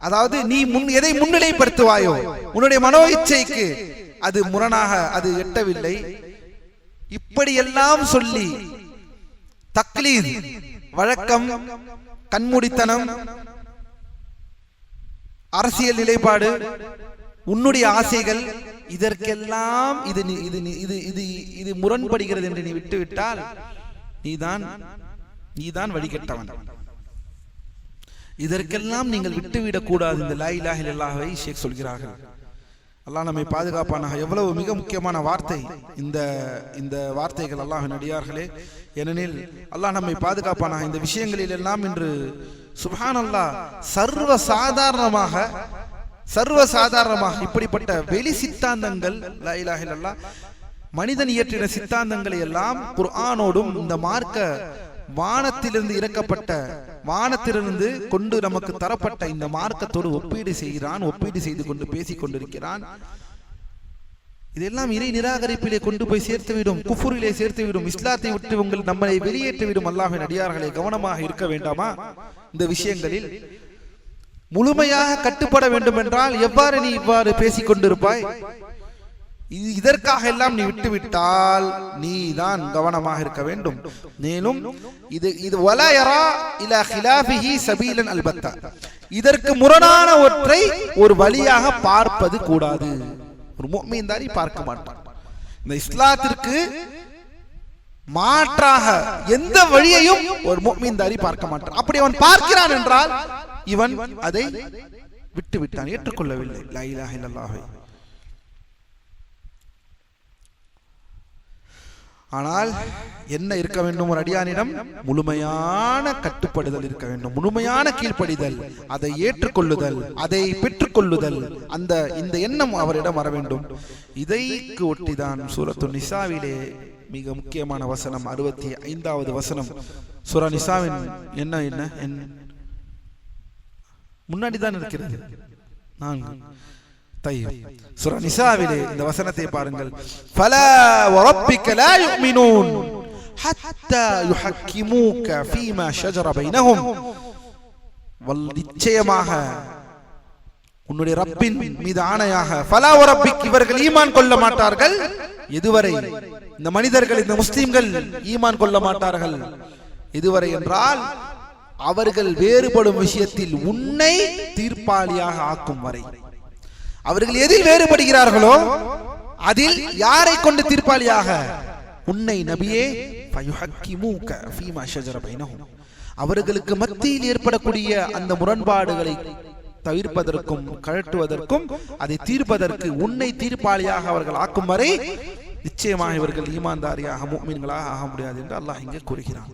அதாவது நீ எதை முன்னிலைப்படுத்துவாயோ உன்னுடைய மனோ இச்சைக்கு அது முரணாக அது எட்டவில்லை. இப்படியெல்லாம் சொல்லி தக்லீத், வழக்கம், கண்மூடித்தனம், அரசியல் நிலைப்பாடு, உன்னுடைய ஆசைகள், இதற்கெல்லாம் இது முரண்படுகிறது என்று நீ விட்டுவிட்டால் நீதான் வழிகட்டவன். இதற்கெல்லாம் நீங்கள் விட்டுவிடக் கூடாது. இந்த லா இலாஹ இல்லல்லாஹ்வை ஷேக் சொல்கிறார்கள். அல்லாஹ் நம்மை பாதுகாப்பானாக. எவ்வளவு மிக முக்கியமான வார்த்தை இந்த வார்த்தைகள், அல்லாஹ்வின் அடியார்களே. ஏனெனில் அல்லாஹ் நம்மை பாதுகாப்பானாக. இந்த விஷயங்களில் எல்லாம் இன்று சுப்ஹானல்லாஹ் சர்வசாதாரணமாக இப்படிப்பட்ட வெளி சித்தாந்தங்கள், லா இலாஹ இல்லல்லாஹ், மனிதன் இயற்றின சித்தாந்தங்களை எல்லாம் குர்ஆனோடும் இந்த மார்க்க வானத்திலிருந்து இறக்கப்பட்ட, வானத்திலிருந்து கொண்டு நமக்கு தரப்பட்ட இந்த மார்க்கத்தோடு ஒப்பீடு செய்து கொண்டு பேசிக் கொண்டிருக்கிறான். இதெல்லாம் இறை நிராகரிப்பிலே கொண்டு போய் சேர்த்துவிடும், குஃபுரிலே சேர்த்துவிடும், இஸ்லாத்தை விட்டு நம்மளை வெளியேற்றிவிடும். அல்லாஹ்வின் அடியார்களே, கவனமாக இருக்க வேண்டாமா? இந்த விஷயங்களில் முழுமையாக கட்டுப்பட வேண்டும் என்றால் எவ்வாறு நீ இவ்வாறு பேசிக் கொண்டிருப்பாய்? இதற்காக எல்லாம் நீ விட்டுவிட்டால் நீ தான் கவனமாக இருக்க வேண்டும். மேலும் இது வலா யரா இலா கிலாஃபிஹி சபீலன் அல்பத்தா, இதற்கு முரணான ஒன்றை ஒரு வழியாக பார்ப்பது கூடாது. ஒரு முஃமின் தாரி பார்க்க மாட்டான். இந்த இஸ்லாத்திற்கு மாற்றாக எந்த வழியையும் ஒரு முஃமின் தாரி பார்க்க மாட்டான். அப்படி அவன் பார்க்கிறான் என்றால் இவன் அதை விட்டு விட்டான், ஏற்றுக்கொள்ளவில்லை லா இலாஹ இல்லல்லாஹ். ஆனால் என்ன இருக்க வேண்டும்? ஒரு அடியானிடம் முழுமையான கட்டுப்படுதல் இருக்க வேண்டும், முழுமையான கீழ்ப்படிதல், அதை ஏற்றுக்கொள்ளுதல், அதை பெற்றுக்கொள்ளுதல், இந்த எண்ணம் அவரிடம் வர வேண்டும். இதைக்கு ஒட்டிதான் சூரத்து நிசாவிலே மிக முக்கியமான வசனம் 65வது வசனம். சூரா நிசாவின் என்ன முன்னாடிதான் இருக்கிறது. சூரா நிசாவிலே இந்த வசனத்தை பாருங்கள். ஃபலா வரப்பிக லா யுமினூன் ஹத்தா யுஹக்கிமூக ஃபீமா ஷஜர பைனஹும். நிச்சயமாக உன்னுடைய ரப்பின் மீது ஆணையாக, ஃபலா வரப்பிக், இவர்கள் ஈமான் கொள்ள மாட்டார்கள். எதுவரை? இந்த மனிதர்கள், இந்த முஸ்லிம்கள் ஈமான் கொள்ள மாட்டார்கள். எதுவரை என்றால் அவர்கள் வேறுபடும் விஷயத்தில் உன்னை தீர்ப்பாளியாக ஆக்கும் வரை. அவர்கள் எதில் வேறுபடுகிறார்களோ அதில் யாரை கொண்டு தீர்ப்பாளியாக? உன்னை நபியே, ஃபயுஹக்கிமூக ஃபீமா ஷஜர பைனஹும், அவர்களுக்கு மத்தியில் ஏற்படக்கூடிய அந்த முரண்பாடுகளை தவிர்ப்பதற்கும் கழற்றுவதற்கும் அதை தீர்ப்பதற்கு உன்னை தீர்ப்பாளியாக அவர்கள் ஆக்கும் வரை நிச்சயமாக இவர்கள் ஈமான்தாரியாக முஃமின்களாக ஆக முடியாது என்று அல்லாஹ் இங்கே கூறுகிறான்.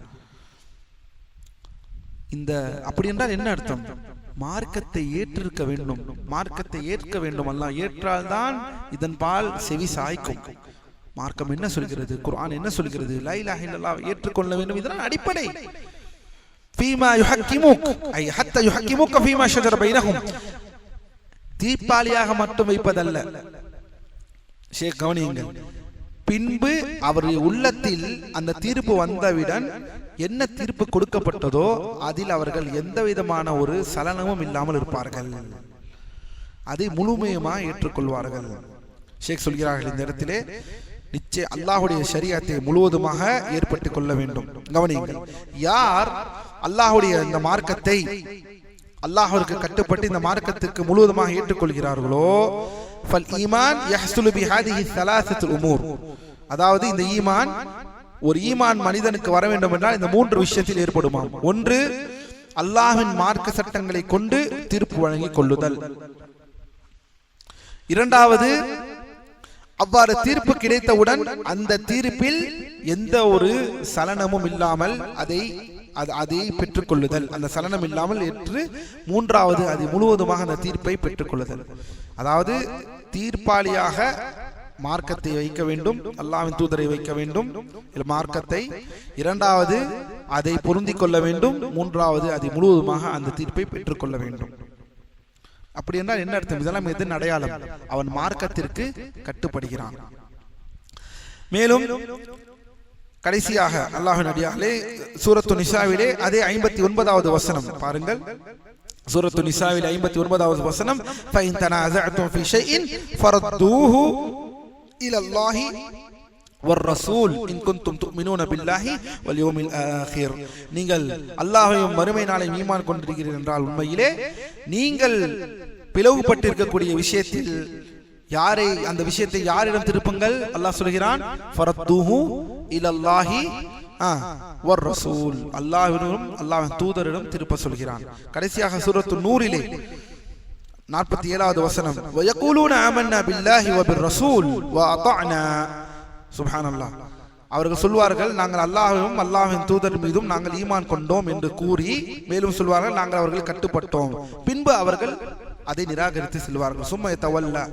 இந்த அப்படி என்றால் என்ன அர்த்தம்? மார்க்கத்தை ஏற்றிருக்க வேண்டும், மார்க்கத்தை ஏற்க வேண்டும். அல்லாஹ் ஏற்றால்தான் இதன் பால் செவி சாய்க்கும். மார்க்கம் என்ன சொல்கிறது, குர்ஆன் என்ன சொல்கிறது? லா இலாஹ இல்லல்லாஹ் ஏற்றுக்கொள்ள வேண்டும். இதன் அடிப்படை ஃபீமா யுஹக்கிமுக் ஐ ஹத்தா யுஹக்கிமுக ஃபீமா ஷஜர பைனஹும், தீர்ப்பாளியாக மட்டும் வைப்பதல்ல. ஷேக் கவனியுங்கள், பின்பு அவருடைய உள்ளத்தில் அந்த தீர்ப்பு வந்தவுடன் என்ன தீர்ப்பு கொடுக்கப்பட்டதோ அதில் அவர்கள் எந்த விதமான ஒரு சலனமும் இல்லாமல் இருப்பார்கள், அதை முழுமையுமாக ஏற்றுக்கொள்வார்கள். ஷேக் சொல்கிறார்கள், இந்த இடத்திலே நிச்சயம் அல்லாஹுடைய ஷரியத்தை முழுவதுமாக ஏற்பட்டுக் கொள்ள வேண்டும். கவனியுங்கள், யார் அல்லாஹுடைய இந்த மார்க்கத்தை அல்லாஹ்விற்கு கட்டுப்பட்டு இந்த மார்க்கத்துக்கு முழுவதுமாக ஏற்றுக்கொள்கிறார்களோ ஃபல் ஈமான் யஹ்சுலு பிஹாதிஹி ஸலாஸத்துல் உமூர், அதாவது இந்த ஈமான், ஒரு ஈமான் மனிதனுக்கு வர வேண்டும் என்றால் இந்த மூன்று விஷயத்தில் ஏற்படுமாம். ஒன்று, அல்லாஹ்வின் மார்க்க சட்டங்களை கொண்டு தீர்ப்பு வழங்கிக் கொள்ளுதல். இரண்டாவது, அவ்வாறு தீர்ப்பு கிடைத்தவுடன் அந்த தீர்ப்பில் எந்த ஒரு சலனமும் இல்லாமல் அதை பெற்றுக்கொள்ளுதல், அந்த சலனம் இல்லாமல் ஏற்று. மூன்றாவது, அது முழுவதுமாக அந்த தீர்ப்பை பெற்றுக்கொள்ளுதல். அதாவது தீர்ப்பாளியாக மார்க்கத்தை வைக்க வேண்டும், அல்லாஹ்வின் தூதரை வைக்க வேண்டும் மார்க்கத்தை. இரண்டாவது, அதை பொருந்திக் கொள்ள வேண்டும். மூன்றாவது, அதை முழுவதுமாக அந்த தீர்ப்பை பெற்றுக்கொள்ள வேண்டும். அப்படி என்றால் என்ன அர்த்தம்? இதெல்லாம் எதன் அடையாளம்? அவன் மார்க்கத்திற்கு கட்டுப்படுகிறான். மேலும் கடைசியாக அல்லாஹ்வின் அடியார்களே, சூரத்து நிசாவிலே அதே 59வது வசனம் பாருங்கள். சூரத்து நிசாவிலே 59வது வசனம், فَإِن تَنَازَعْتُمْ فِي شَيْءٍ فَرُدُّوهُ إِلَى اللَّهِ وَالرَّسُولِ إِن كُنتُمْ تُؤْمِنُونَ بِاللَّهِ وَالْيَوْمِ الْآخِرِ, நீங்கள் அல்லாஹ்வையும் மறுமை நாளையும் ஈமான் கொண்டிருக்கிறீர்கள் என்றால் உண்மையிலே நீங்கள் பிளவுபட்டிருக்கக்கூடிய விஷயத்தில் அந்த விஷயத்தை யாரிடம் திருப்புங்கள்? அல்லாஹ் சொல்கிறான், ஃபரத்துஹு இலல்லாஹி வர்ரசூல், அல்லாஹ்விடம் அல்லாஹ்வின் தூதரிடம் திருப்ப சொல்கிறான். கடைசியாக சூரத்து நூரிலே 47வது வசனம், வயகூலூன ஆமன்னா பில்லாஹி வபிர்ரசூல் வஅதஅனா, சுப்ஹானல்லாஹ், அவர்கள் சொல்வார்கள் நாங்கள் அல்லாஹ்வையும் அல்லாஹ்வின் தூதர் மீதும் நாங்கள் ஈமான் கொண்டோம் என்று கூறி மேலும் சொல்வார்கள் நாங்கள் அவர்கள் கட்டுப்பட்டோம். பின்பு அவர்கள் அதை நிராகரித்து செல்வார்கள். சும்ம தவல்லா,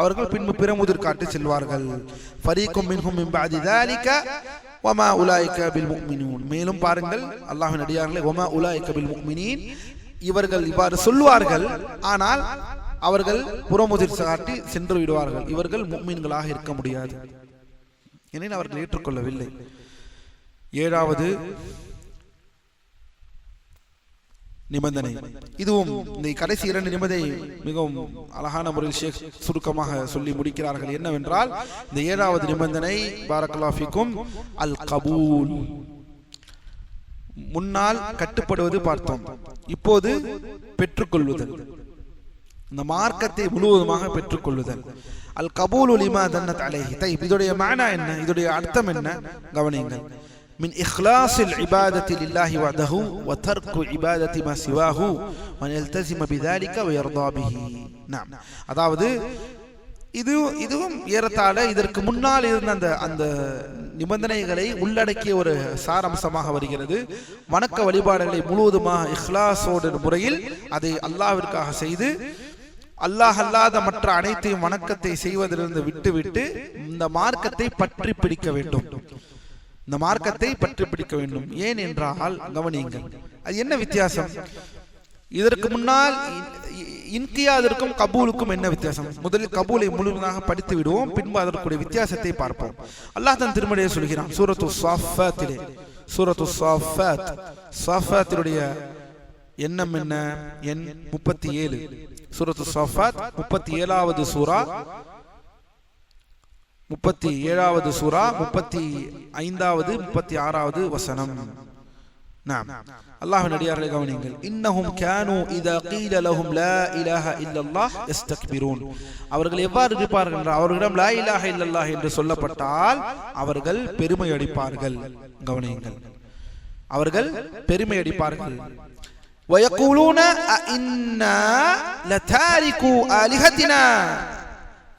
அவர்கள் பின்பு பிரமுதிர் காட்டி செல்வார்கள். ஃபரீக்கும் மின்ஹும் மின் பஅதி ذلك வமா உலாயிக பில் முஃமினூன், மேலும் பாருங்கள் அல்லாஹ்வின் அடியார்களே, வமா உலாயிக பில் முஃமினீன், இவர்கள் இவ்வாறு சொல்வார்கள், ஆனால் அவர்கள் புறமுதிர் காட்டி சென்று விடுவார்கள். இவர்கள் முஃமின்களாக இருக்க முடியாது, ஏனெனில் அவர்கள் ஏற்றுக்கொள்ளவில்லை. 7வது நிபந்தனை, இதுவும் இந்த கடைசி 2 நிபந்தனை மிகவும் அழகான முறையில் ஷேக் சுருக்கமாக சொல்லி முடிக்கிறார்கள். என்னவென்றால், இந்த 7வது நிபந்தனை பாரக்கல்லாஹு ஃபீக்கும் அல் கபூல், முன்னால் கட்டுப்படுவது பார்த்தோம், இப்போது பெற்றுக்கொள்ளுதல், இந்த மார்க்கத்தை முழுவதுமாக பெற்றுக்கொள்ளுதல். அல் கபூலு லிமா தன்னத் அலைஹி. தைப், இதோடைய மானா என்ன, இதோடைய அர்த்தம் என்ன? கவனியுங்கள். மின் இக்லாஸில் இபாதத்தி லில்லாஹி வஹ்தஹு வ தர்கு இபாதத்தி மா சிவாஹு வ யல்தஸிம பிதாலிக வ யர்தா பிஹி. நாம், அதாவது இதுவும் ஏறத்தாழ இதற்கு முன்னால் இருந்த அந்த நிபந்தனைகளை உள்ளடக்கிய ஒரு சாரம்சமாக வருகிறது. வணக்க வழிபாடுகளை முழுவதுமாக இக்லாஸோட முறையில் அதை அல்லாஹ்விற்காக செய்து, அல்லாஹ் அல்லாத மற்ற அனைத்தையும் வணக்கத்தை செய்வதிலிருந்து விட்டுவிட்டு இந்த மார்க்கத்தை பற்றி பிடிக்க வேண்டும், இந்த மார்க்கத்தை பற்றி பிடிக்க வேண்டும். ஏன் என்றால், கவனியுங்கள், அது என்ன வித்தியாசம்? இதற்கு முன்னால் இன்கியாதிற்கும் கபூலுக்கும் என்ன வித்தியாசம்? முதலில் கபூலை முழுவதாக படித்து விடுவோம், பின்பு அதற்குரிய வித்தியாசத்தை பார்ப்போம். அல்லாஹ் தன் திருமறையை சொல்கிறான் சூரத்து ஸாஃபாத்திலே. சூரத்து ஸாஃபாத், ஸாஃபாத்தினுடைய எண்ணம் என்ன? எண் 37. சூரத்து ஸாஃபாத் 37வது சூரா, 37வது சூரா 35வது 36வது வசனம். நாம் அல்லாஹ்வின் அடியார்களை கவனியுங்கள். இன்னஹும் கானூ இதா கீல லஹும் லா இலாஹ இல்லல்லாஹ் யஸ்தக்பிரூன், அவர்கள் எவ்வாறு இருப்பார்கள் என்றால், அவர்களிடம் லா இலாஹ இல்லல்லாஹ் என்று சொல்லப்பட்டால் அவர்கள் பெருமை அடிப்பார்கள். கவனியுங்கள், அவர்கள் பெருமை அடிப்பார்கள். وَيَقُولُونَ أَإِنَّا لَتَارِكُو آلِهَتِنَا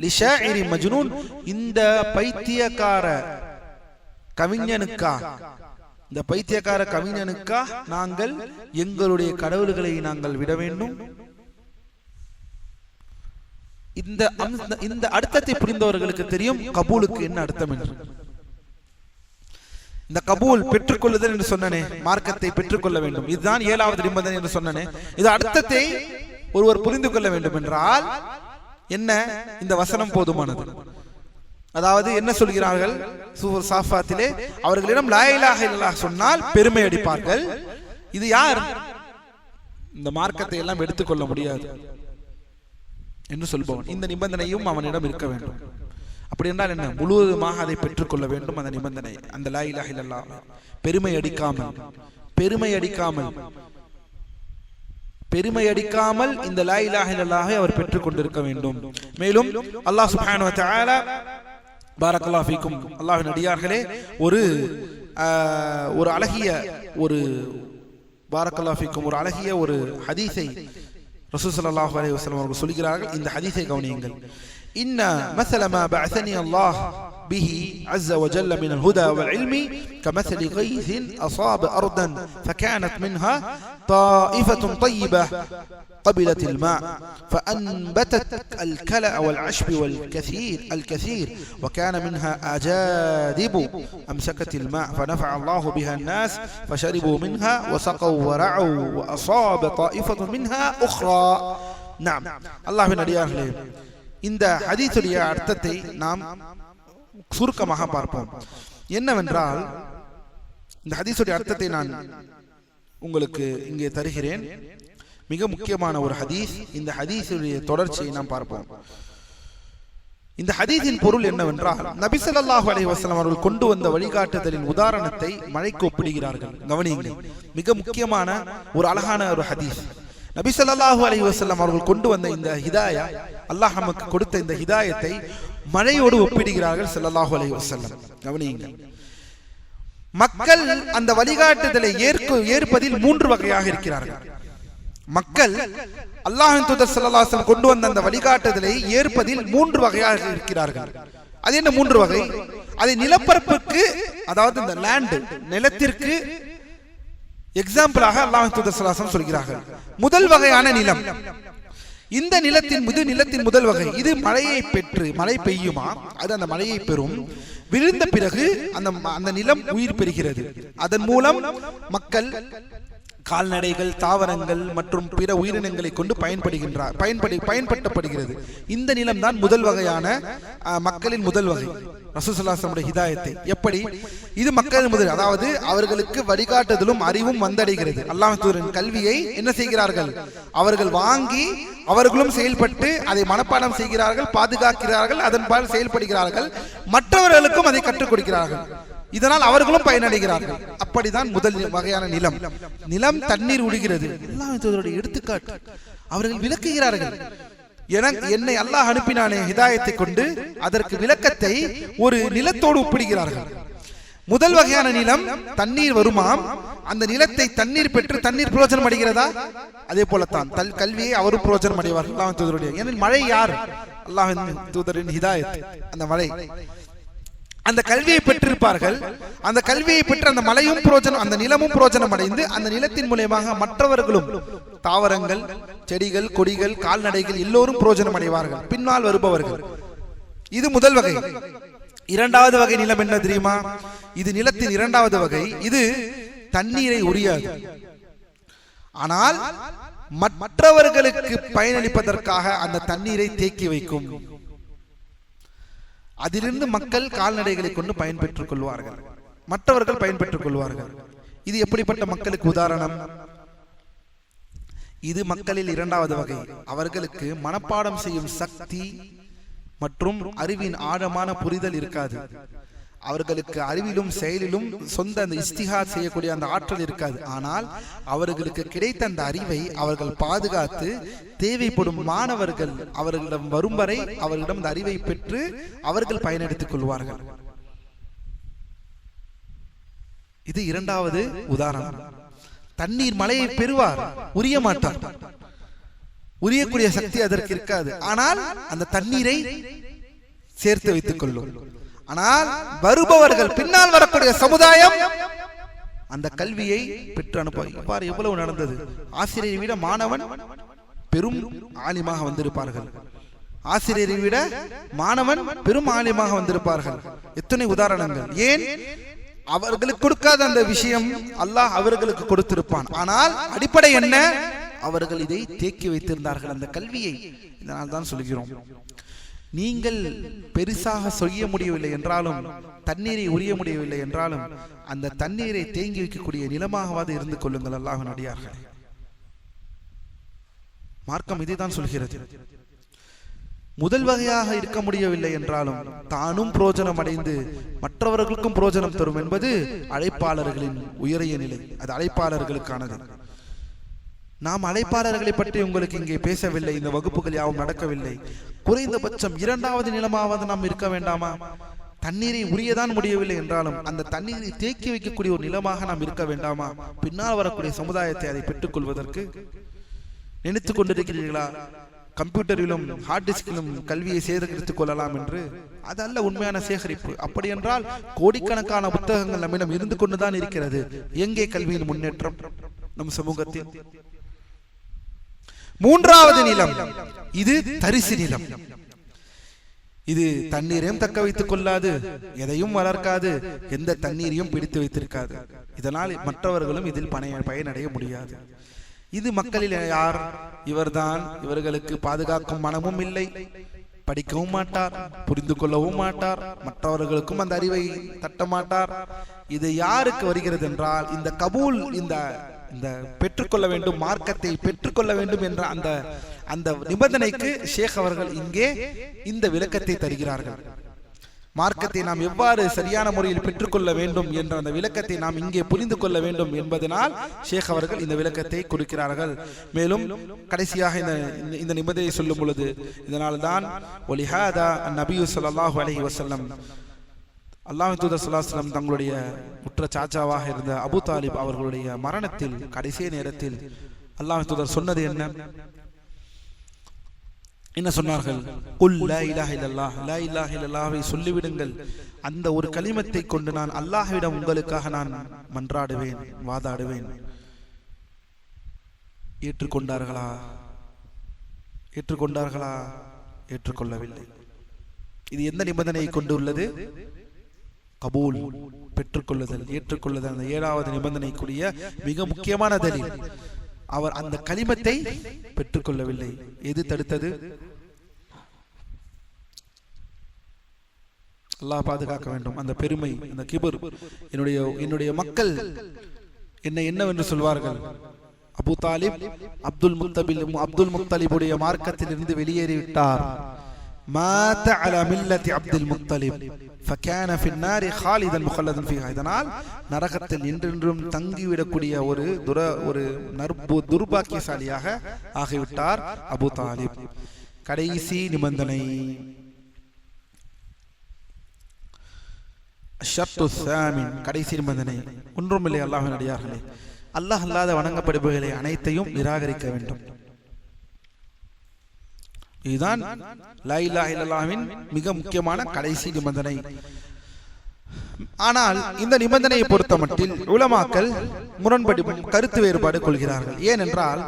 لِشَاعِرٍ مَجْنُونٍ. இந்த பைத்தியக்கார கவிஞனுக்கா நாங்கள் எங்களுடைய கடவுள்களை நாங்கள் விட வேண்டும்? இந்த அர்த்தத்தை புரிந்தவர்களுக்கு தெரியும் கபூலுக்கு என்ன அர்த்தம் என்று. இந்த கபூல் பெற்றுக்கொள்ளுதல் என்று சொன்னனே, மார்க்கத்தை பெற்றுக்கொள்ள வேண்டும், இதுதான் 7வது நிபந்தனை என்று சொன்னனே. இது அர்த்தத்தை ஒருவர் புரிந்து கொள்ள வேண்டும் என்றால் என்ன, இந்த வசனம் போதுமானது. அதாவது என்ன சொல்கிறார்கள் சூரா சாஃபாத்திலே, அவர்களிடம் லா இலாஹ இல்லல்லாஹ் சொன்னால் பெருமை அடிப்பார்கள். இது யார்? இந்த மார்க்கத்தை எல்லாம் எடுத்துக்கொள்ள முடியாது என்று சொல்பவன். இந்த நிபந்தனையும் அவனிடம் இருக்க வேண்டும். அப்படி என்றால் என்ன, முழுவதுமாக அதை பெற்றுக்கொள்ள வேண்டும். அந்த நிபந்தனை, அந்த லா இலாஹ இல்லல்லாஹ் பெருமை அடிக்காமல் இந்த லா இலாஹ இல்லல்லாஹை அவர் பெற்றுக் கொண்டிருக்க வேண்டும். மேலும் அல்லாஹ் சுப்ஹானஹு வ தஆலா, பாரக்கல்லாஹு ஃபீக்கும், அல்லாஹ்வின் அடியார்களே, ஒரு அழகிய பாரக்கல்லாஹு ஃபீக்கும் ஒரு அழகிய ஒரு ஹதீஸை ரசூல் ஸல்லல்லாஹு அலைஹி வஸல்லம் அவர்கள் சொல்கிறார்கள். இந்த ஹதீஸை கவனியுங்கள். إن مثل ما بعثني الله به عز وجل من الهدى والعلم كمثل غيث أصاب أرضا فكانت منها طائفة طيبة قبلت الماء فأنبتت الكلأ والعشب الكثير وكان منها أجادب أمسكت الماء فنفع الله بها الناس فشربوا منها وسقوا ورعوا وأصاب طائفة منها أخرى. نعم الله من أرياله. இந்த ஹதீஸுடைய அர்த்தத்தை நாம் சுருக்கமாக பார்ப்போம். என்னவென்றால், இந்த ஹதீஸுடைய அர்த்தத்தை நான் உங்களுக்கு இங்கே தருகிறேன். மிக முக்கியமான ஒரு ஹதீஸ். இந்த ஹதீஸுடைய தொடர்ச்சியை நாம் பார்ப்போம். இந்த ஹதீஸின் பொருள் என்னவென்றால், நபி ஸல்லல்லாஹு அலைஹி வஸல்லம் அவர்கள் கொண்டு வந்த வழிகாட்டுதலின் உதாரணத்தை மழைக்கு ஒப்பிடுகிறார்கள். கவனியுங்கள், மிக முக்கியமான ஒரு அழகான ஒரு ஹதீஸ். நபி ஸல்லல்லாஹு அலைஹி வஸல்லம் அவர்கள் கொண்டு வந்த இந்த ஹிதாயா, அல்லாஹ் நமக்கு கொடுத்த இந்த ஹிதாயத்தை மழையோடு ஒப்பிடுகிறார்கள் ஸல்லல்லாஹு அலைஹி வஸல்லம். கவனியுங்கள், மக்கள் அந்த வழிகாட்டுதலை ஏற்பதில் 3 வகையாக இருக்கிறார்கள். மக்கள் அல்லாஹ்வின் தூதர் ஸல்லல்லாஹு அலைஹி வஸல்லம் கொண்டு வந்த அந்த வழிகாட்டுதலை ஏற்பதில் 3 வகையாக இருக்கிறார்கள். அது என்ன 3 வகை? அதை நிலப்பரப்புக்கு, அதாவது இந்த லேண்ட், நிலத்திற்கு எக்ஸாம்பிளாக அல்லாஹ்வின் தூதர் ஸல்லல்லாஹு அலைஹி வஸல்லம் சொல்கிறார்கள். முதல் வகையான நிலம், இந்த நிலத்தின் முதல் வகை, இது மழையை பெற்று, மழை பெய்யுமா, அது அந்த மழையை பெறும், விழுந்த பிறகு அந்த நிலம் உயிர் பெறுகிறது. அதன் மூலம் மக்கள் கால்நடைகள், தாவரங்கள் மற்றும் பிற உயிரினங்களை கொண்டு பயன்படுத்தப்படுகிறது. இந்த நிலம் தான் முதல் வகையான மக்களின் முதல் வகை. ரசூல் ஸல்லல்லாஹு அலைஹி வஸல்லம் ஹிதாயத்தை எப்படி, இது மக்களின் முதல், அதாவது அவர்களுக்கு வழிகாட்டுதலும் அறிவும் வந்தடைகிறது. அல்லாஹ்வின் தூதரின் கல்வியை என்ன செய்கிறார்கள்? அவர்கள் வாங்கி அவர்களும் செயல்பட்டு அதை மனப்பாடம் செய்கிறார்கள், பாதுகாக்கிறார்கள், அதன்பால் செயல்படுகிறார்கள், மற்றவர்களுக்கும் அதை கற்றுக் கொடுக்கிறார்கள். இதனால் அவர்களும் பயனடைகிறார்கள். அப்படிதான் முதல் வகையான நிலம் தண்ணீர் விடுகிறது. அல்லாஹ்வின் தூதருடைய எடுத்துக்காட்டு அவர்கள் விளக்குகிறார்கள். என்னை அல்லாஹ் அனுப்பினானே ஹிதாயத்தை கொண்டு, அதற்கு விளக்கத்தை ஒரு நிலத்தோடு ஒப்பிடுகிறார்கள். முதல் வகையான நிலம், தண்ணீர் வருமாம், அந்த நிலத்தை தண்ணீர் பெற்று தண்ணீர் பிரயோஜனம் அடைகிறதா? அதே போலத்தான் கல்வியை அவரும் பிரயோஜனம் அடைவார்கள் அல்லாஹ்வின் தூதருடைய. ஏனெனில் மழை யார்? அல்லாஹ்வின் தூதரின் ஹிதாயத், அந்த மழை. அந்த கல்வியை பெற்றிருப்பார்கள். அந்த கல்வியை பெற்ற அந்த மலையும் பிரயோஜனம், அந்த நிலமும் பிரயோஜனம் அடைந்து அந்த நிலத்தின் மூலமாக மற்றவர்களும், தாவரங்கள், செடிகள், கொடிகள், கால்நடைகள் எல்லோரும் பிரயோஜனம் அடைவார்கள், பின்னால் வருபவர்கள். இது முதல் வகை. இரண்டாவது வகை நிலம் என்ன தெரியுமா? இது நிலத்தின் இரண்டாவது வகை. இது தண்ணீரை உரியாது, ஆனால் மற்றவர்களுக்கு பயனளிப்பதற்காக அந்த தண்ணீரை தேக்கி வைக்கும். அதிலிருந்து மக்கள் கால்நடைகளை கொண்டு பயன்பெற்றுக் கொள்வார்கள், மற்றவர்கள் பயன்பெற்றுக் கொள்வார்கள். இது எப்படிப்பட்ட மக்களுக்கு உதாரணம்? இது மக்களில் இரண்டாவது வகை. அவர்களுக்கு மனப்பாடம் செய்யும் சக்தி மற்றும் அறிவின் ஆழமான புரிதல் இருக்காது. அவர்களுக்கு அறிவிலும் செயலிலும் சொந்த அந்த இஸ்திஹாத் செய்யக்கூடிய அந்த ஆற்றல் இருக்காது. ஆனால் அவர்களுக்கு கிடைத்த அந்த அறிவை அவர்கள் பாதுகாத்து, தேவைப்படும் மாணவர்கள் அவர்களிடம் வரும் வரை அவர்களிடம் அந்த அறிவை பெற்று அவர்கள் பயனெடுத்துக் கொள்வார்கள். இது இரண்டாவது உதாரணம். தண்ணீர் மழையை பெறுவார், உரிய மாட்டார், உரியக்கூடிய சக்தி அதற்கு இருக்காது. ஆனால் அந்த தண்ணீரை சேர்த்து வைத்துக் கொள்ளும். ஆனால் வருபவர்கள், பின்னால் வரக்கூடிய சமுதாயம் அந்த கல்வியை பெற்று அனுப்பார். எவ்வளவு நடந்தது. ஆசிரியரை விட மாணவன் பெரும் ஆலிமாக வந்திருப்பார்கள், ஆசிரியரை விட மாணவன் பெரும் ஆலிமாக வந்திருப்பார்கள். எத்தனை உதாரணங்கள். ஏன்? அவர்களுக்கு கொடுக்காத அந்த விஷயம் அல்லாஹ் அவர்களுக்கு கொடுத்திருப்பான். ஆனால் அடிப்படை என்ன? அவர்கள் இதை தேக்கி வைத்திருந்தார்கள், அந்த கல்வியை. இதனால் தான் சொல்கிறோம், நீங்கள் பெருசாக செய்ய முடியவில்லை என்றாலும், தண்ணீரை உரிய முடியவில்லை என்றாலும், அந்த தண்ணீரை தேங்கி வைக்கக்கூடிய நிலமாகவாது இருந்து கொள்ளுங்கள். அல்லாஹ்வின் அடியார்களே, மார்க்கம் இதைதான் சொல்கிறது. முதல் வகையாக இருக்க முடியவில்லை என்றாலும் தானும் புரோஜனம் அடைந்து மற்றவர்களுக்கும் புரோஜனம் தரும் என்பது அழைப்பாளர்களின் உயரிய நிலை. அது அழைப்பாளர்களுக்கானது. நாம் அழைப்பாளர்களை பற்றி உங்களுக்கு இங்கே பேசவில்லை, இந்த வகுப்புகள் யாவும் நடக்கவில்லை. குறைந்தபட்சம் இரண்டாவது நிலமாவது நாம் இருக்க வேண்டாமா? தண்ணீரை உரியதான் முடியவில்லை என்றாலும் அந்த தண்ணீரை தேக்கி வைக்கக்கூடிய ஒரு நிலமாக நாம் இருக்க வேண்டாமா? பின்னால் வரக்கூடிய சமுதாயத்தை அதை பெற்றுக் கொள்வதற்கு நினைத்துக் கொண்டிருக்கிறீர்களா? கம்ப்யூட்டரிலும் ஹார்ட் டிஸ்கிலும் கல்வியை சேகரித்துக் கொள்ளலாம் என்று. அதல்ல உண்மையான சேகரிப்பு. அப்படி என்றால் கோடிக்கணக்கான புத்தகங்கள் நம்மிடம் இருந்து கொண்டுதான் இருக்கிறது. எங்கே கல்வியின் முன்னேற்றம் நம் சமூகத்தில்? மூன்றாவது நிலம், இது தரிசு நிலம். இது தண்ணீரையும் தக்க வைத்துக் கொள்ளாது, எதையும் வளர்க்காது, எந்த தண்ணீரையும் பிடித்து வைத்திருக்காது. இதனால் மற்றவர்களும் இதில் பயனடைய முடியாது. இது மக்களில் யார்? இவர்தான். இவர்களுக்கு பாதுகாக்கும் மனமும் இல்லை, படிக்கவும் மாட்டார், புரிந்து கொள்ளவும் மாட்டார், மற்றவர்களுக்கும் அந்த அறிவை தட்ட மாட்டார். இது யாருக்கு வருகிறது என்றால், இந்த கபூல், இந்த பெற்றுக்கொள்ள வேண்டும், மார்க்கத்தை பெற்றுக்கொள்ள வேண்டும் என்ற அந்த நிபந்தனைக்கு ஷேக் அவர்கள் இங்கே இந்த விளக்கத்தை தருகிறார்கள். மார்க்கத்தை நாம் எவ்வாறு சரியான முறையில் பெற்றுக்கொள்ள வேண்டும் என்ற அந்த விளக்கத்தை நாம் இங்கே புரிந்து கொள்ள வேண்டும் என்பதனால் ஷேக் அவர்கள் இந்த விளக்கத்தை கொடுக்கிறார்கள். மேலும் கடைசியாக இந்த நிபந்தனையை சொல்லும் பொழுது, இதனால்தான் ஒலிஹாதா நபியு ஸல்லல்லாஹு அலைஹி வஸல்லம், அல்லாஹ்வின் தூதர் ஸல்லல்லாஹு அலைஹி வஸல்லம் தங்களுடைய உற்ற சாச்சாவாக இருந்த அபூ தாலிப் அவர்களுடைய மரணத்தில் கடைசி நேரத்தில் அல்லாஹ்வின் தூதர் சொன்னது என்ன சொன்னார்கள்? குல் லா இலாஹ இல்லல்லாஹ், லா இலாஹ இல்லல்லாஹ்வை சொல்லிவிடுங்கள். அந்த ஒரு கலிமத்தை கொண்டு நான் அல்லாஹ்விடம் உங்களுக்காக நான் மன்றாடுவேன், வாதாடுவேன். ஏற்றுக்கொண்டார்களா? ஏற்றுக்கொள்ளவில்லை. இது எந்த நிபந்தனையை கொண்டு உள்ளது? கபூல், பெற்றுக்கொள்ளுதல், ஏற்றுக்கொள்ளுதல். அந்த 7வது நிபந்தனைக்குரிய மிக முக்கியமான தலீல். அவர் அந்த கலிமத்தை பெற்றுக்கொள்ளவில்லை. எது தடுத்தது? அல்லாஹ் பாதுகாக்க வேண்டும். அந்த பெருமை, அந்த கிபர். என்னுடைய மக்கள் என்னை என்னவென்று சொல்வார்கள்? அபூ தாலிப் அப்துல் முத்தலிபுடைய மார்க்கத்தில் இருந்து வெளியேறிவிட்டார். மாத அலா மில்லத்தி அப்துல் முத்தலிப் ஃபகான ஃபின்னாரி ஹாலிதன் முகல்லதன் ஃபீஹா. இதனால் நரகத்தில் என்றென்றும் தங்கிவிடக்கூடிய ஒரு துர்பாக்கியசாலியாக ஆகிவிட்டார் அபூ தாலிப். கடைசி நிபந்தனை, ஷர்த்து ஸாமின், கடைசி நிபந்தனை. ஒன்றுமில்லை அல்லாஹ்வின் அடியார்களே, அல்லாஹ் அல்லாத வணங்கப்படுபவைகளை அனைத்தையும் நிராகரிக்க வேண்டும். இதுதான் லா இலாஹ இல்லல்லாஹ்வின் மிக முக்கியமான கடைசி நிபந்தனை. ஆனால் இந்த நிபந்தனையை பொறுத்த மட்டில் உலமாக்கள் முரண்படி கருத்து வேறுபாடு கொள்கிறார்கள். ஏனென்றால்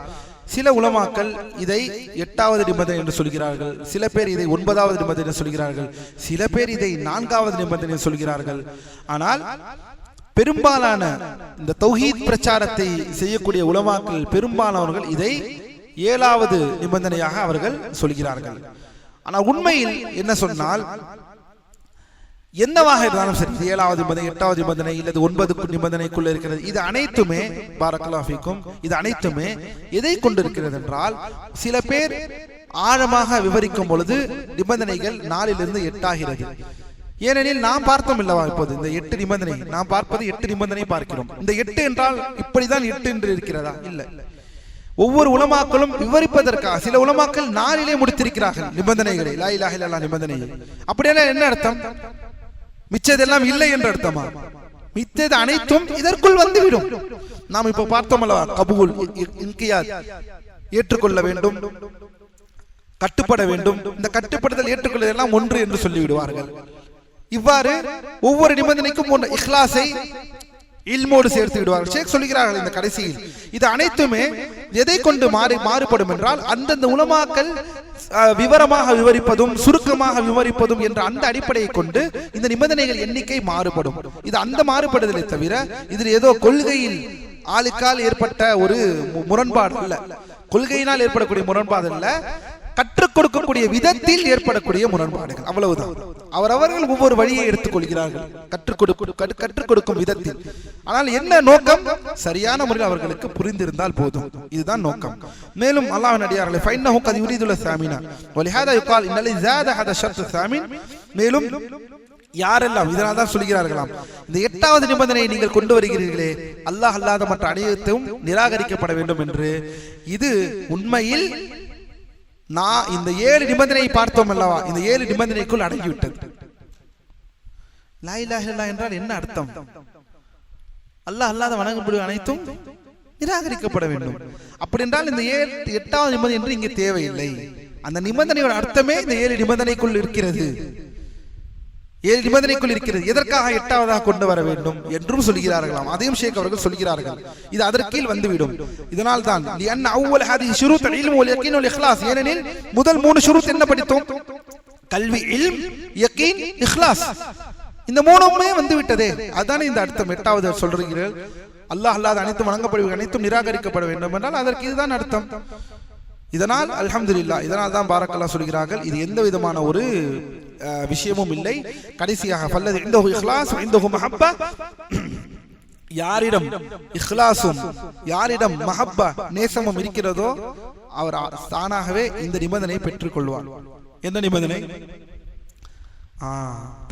சில உலமாக்கள் இதை 8வது நிபந்தனை என்று சொல்கிறார்கள், சில பேர் இதை 9வது நிபந்தனை என்று சொல்கிறார்கள், சில பேர் இதை 4வது நிபந்தனை சொல்கிறார்கள். ஆனால் பெரும்பாலான இந்த தௌஹீத் பிரச்சாரத்தை செய்யக்கூடிய உலமாக்கள் பெரும்பாலானவர்கள் இதை 7வது நிபந்தனையாக அவர்கள் சொல்கிறார்கள். ஆனால் உண்மையில் என்ன சொன்னால், என்னவாக இருந்தாலும் சரி, 7வது நிபந்தனை, 8வது நிபந்தனை, இல்லது 9 நிபந்தனைக்குள்ள இருக்கிறது, இது அனைத்துமே பாரக்கல்லாஹு ஃபீக்கும், இது அனைத்துமே எதை கொண்டிருக்கிறது என்றால், சில பேர் ஆழமாக விவரிக்கும் பொழுது நிபந்தனைகள் 4லிருந்து 8 ஆகிறது. ஏனெனில் நாம் பார்த்தோம் இல்லவா, இப்போது இந்த 8 நிபந்தனை நாம் பார்ப்பது 8 நிபந்தனை பார்க்கிறோம். இந்த 8 என்றால் இப்படிதான் 8 என்று இருக்கிறதா? இல்லை. ஒவ்வொரு உலமாக்களும் விவரிப்பதற்காக சில உலமாக்கள் 4லே முடித்திருக்கிறார்கள் நிபந்தனைகளை, லா இலாஹ இல்லல்லாஹ் நிபந்தனைகள். அப்படியெல்லாம் என்ன அர்த்தம்? மிச்சதெல்லாம் இல்லை என்று அர்த்தமா? மித்தது அனைத்தும் இதற்குள் வந்துவிடும். நாம் இப்ப பார்த்தோம் அல்லவா, கபூல், இன்கியாத், ஏற்றுக்கொள்ள வேண்டும், கட்டுப்பட வேண்டும். இந்த கட்டுப்படுதல் ஏற்றுக்கொள்ளுதல் எல்லாம் ஒன்று என்று சொல்லிவிடுவார்கள். இவ்வாறு ஒவ்வொரு நிபந்தனைக்கும் ஒன்று இஹ்லாஸை இல்மோடு சேர்த்து விடுவார்கள். ஷேக் சொல்கிறார்கள் இந்த கடைசியில், இது அனைத்துமே எதை கொண்டு மாறுபடும் என்றால், அந்தந்த உலமாக்கள் விவரமாக விவரிப்பதும் சுருக்கமாக விவரிப்பதும் என்ற அந்த அடிப்படையை கொண்டு இந்த நிபந்தனைகள் எண்ணிக்கை மாறுபடும். இது அந்த மாறுபடுதலை தவிர இதில் ஏதோ கொள்கையில் ஆளுக்கால் ஏற்பட்ட ஒரு முரண்பாடு அல்ல, கொள்கையினால் ஏற்படக்கூடிய முரண்பாடு அல்ல, கற்றுக் கொடுக்கக்கூடிய விதத்தில் ஏற்படக்கூடிய முரண்பாடுகள், அவ்வளவுதான். அவரவர்கள் ஒவ்வொரு வழியை எடுத்துக் கொள்கிறார்கள் கற்றுக் கொடுக்கும் விதத்தில். ஆனால் என்ன நோக்கம்? சரியான முறையில் அவர்களுக்கு புரிந்திருந்தால் போதும், இதுதான் நோக்கம். மேலும் அல்லாஹ்வின் அடியார்களே, ஃபைன்னஹு கத் யுரீதுல் சாமினா வலிஹாதா யுகால் இன்னல் ஜாத ஹதா ஷர்த் சாமின். மேலும் யாரெல்லாம் இதனால் தான் சொல்கிறார்களாம், இந்த 8வது நிபந்தனையை நீங்கள் கொண்டு வருகிறீர்களே, அல்லாஹ் அல்லாத மற்ற அனைத்தும் நிராகரிக்கப்பட வேண்டும் என்று, இது உண்மையில் நான் இந்த 7 நிபந்தனையை பார்த்தோம் அல்லவா, இந்த 7 நிபந்தனைக்குள் அடங்கிவிட்டது. லா இலாஹ இல்லல்லாஹ் என்றால் என்ன அர்த்தம்? அல்லாஹ் அல்லாத வணங்கப்படும் அனைத்தும் நிராகரிக்கப்பட வேண்டும். அப்படி என்றால் இந்த 8வது நிபந்தனை என்று இங்கே தேவையில்லை. அந்த நிபந்தனையோட அர்த்தமே இந்த 7 நிபந்தனைக்குள் இருக்கிறது. 7 நிபந்தனைக்குள் இருக்கிறது. எதற்காக 8வதாக கொண்டு வர வேண்டும் என்றும் சொல்கிறார்களாம். அதையும் ஷேக் அவர்கள் சொல்கிறார்கள், இது அதற்கீழ் வந்துவிடும். இதனால் தான் ஏனெனில் முதல் 3 ஷுரூத் என்ன படித்தோம்? கல்வி, இல்ம், யகீன், இஹ்லாஸ். இந்த 3மே வந்துவிட்டதே. அதானே இந்த அர்த்தம். 8வது சொல்றீர்கள், அல்லாஹ் அல்லாத அனைத்தும் வணங்கப்படுவது அனைத்தும் நிராகரிக்கப்பட வேண்டும் என்றால் அதற்கு இதுதான் அர்த்தம். இதனால் அல்ஹம்துலில்லாஹ், இதனால் தான் பாரக்கல்லாஹ் சொல்கிறார்கள், இது எந்த விதமான ஒரு விஷயமும் இல்லை. கடைசியாக ஃபல்லதி இன்தஹு இஹ்லாஸ் வ இன்தஹு மஹப்பா, யாரிடம் இஹ்லாஸும் யாரிடம் மஹப்பா நேசமும் இருக்கிறதோ அவர் தானாகவே இந்த நிபந்தனையை பெற்றுக் கொள்வார். எந்த நிபந்தனை?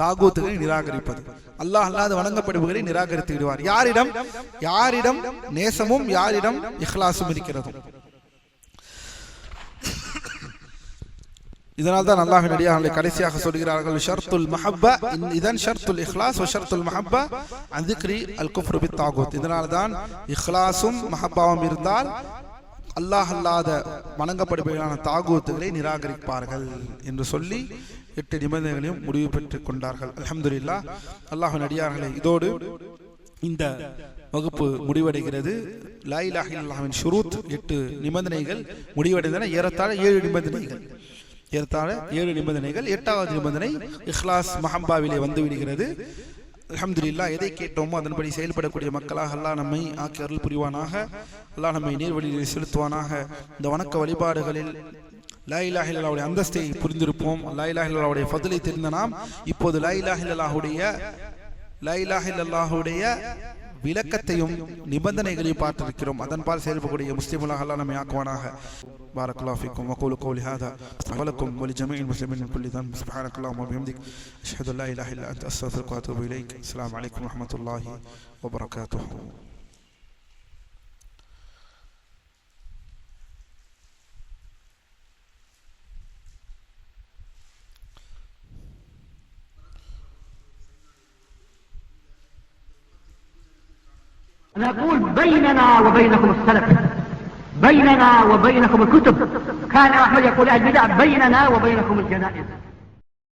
தாகூத்துகளை நிராகரிப்பது, அல்லாஹ் அல்லாத வணங்கப்படுபவர்களை நிராகரித்து விடுவார். யாரிடம் நேசமும் யாரிடம் இஹ்லாஸும் இருக்கிறதோ. இதனால் தான் அல்லாஹ்வின் அடியார்களை கடைசியாக சொல்கிறார்கள், ஷர்த்துல் மஹப்பா இதன் ஷர்த்துல் இஹ்லாஸ் வ ஷர்த்துல் மஹப்பா அன் ذிக்ரி அல் குஃப்ரு பித் தாகூத். இதனால் தான் இஹ்லாஸும் மஹப்பாவும் இருந்தால் அல்லாஹ் அல்லாத வணங்கப்படுபவர்களான தாகூத்துகளை நிராகரிப்பார்கள் என்று சொல்லி 8 நிபந்தனைகளையும் முடிவு பெற்றுக் கொண்டார்கள். அல்ஹம்துலில்லாஹ். அல்லாஹ்வின் அடியார்களை, இதோடு இந்த வகுப்பு முடிவடைகிறது. லா இலாஹ இல்லல்லாஹ்வின் ஷுரூத் 8 நிபந்தனைகள் முடிவடைந்தன. ஏறத்தாழ 7 நிபந்தனைகள் 8வது நிபந்தனை இஹ்லாஸ் மஹப்பாவிலே வந்து விடுகிறது. அல்ஹம்துலில்லாஹ். எதை கேட்டோமோ அதன்படி செயல்படக்கூடிய மக்களாக அல்லாஹ் நம்மை ஆக்கி அருள் புரிவானாக. அல்லாஹ் நம்மை நேர்வழியில் செலுத்துவானாக. இந்த வணக்க வழிபாடுகளில் லா இலாஹ இல்லல்லாஹ்வுடைய அந்தஸ்தை புரிந்திருப்போம். லா இலாஹ இல்லல்லாஹ்வுடைய ஃபضலை தெரிந்த நாம் இப்போது லா இலாஹ இல்லல்லாஹ்வுடைய விளக்கத்தையும் நிபந்தனைகளையும் பார்த்திருக்கிறோம். அதன்பால் செயல்படக்கூடிய முஸ்லிம்களாக அல்லாஹ் நம்மை ஆக்குவானாக. بارك الله فيكم وقولوا قولي هذا ولكم ولجميع المسلمين من كل ذنب. سبحانك اللهم وبحمدك أشهد أن لا إله إلا أنت أستغفرك وأتوب إليك. السلام عليكم ورحمة الله وبركاته. نقول بيننا وبينكم السلف، بيننا وبينكم الكتب. كان أحمد يقول البدع بيننا وبينكم الجنائز.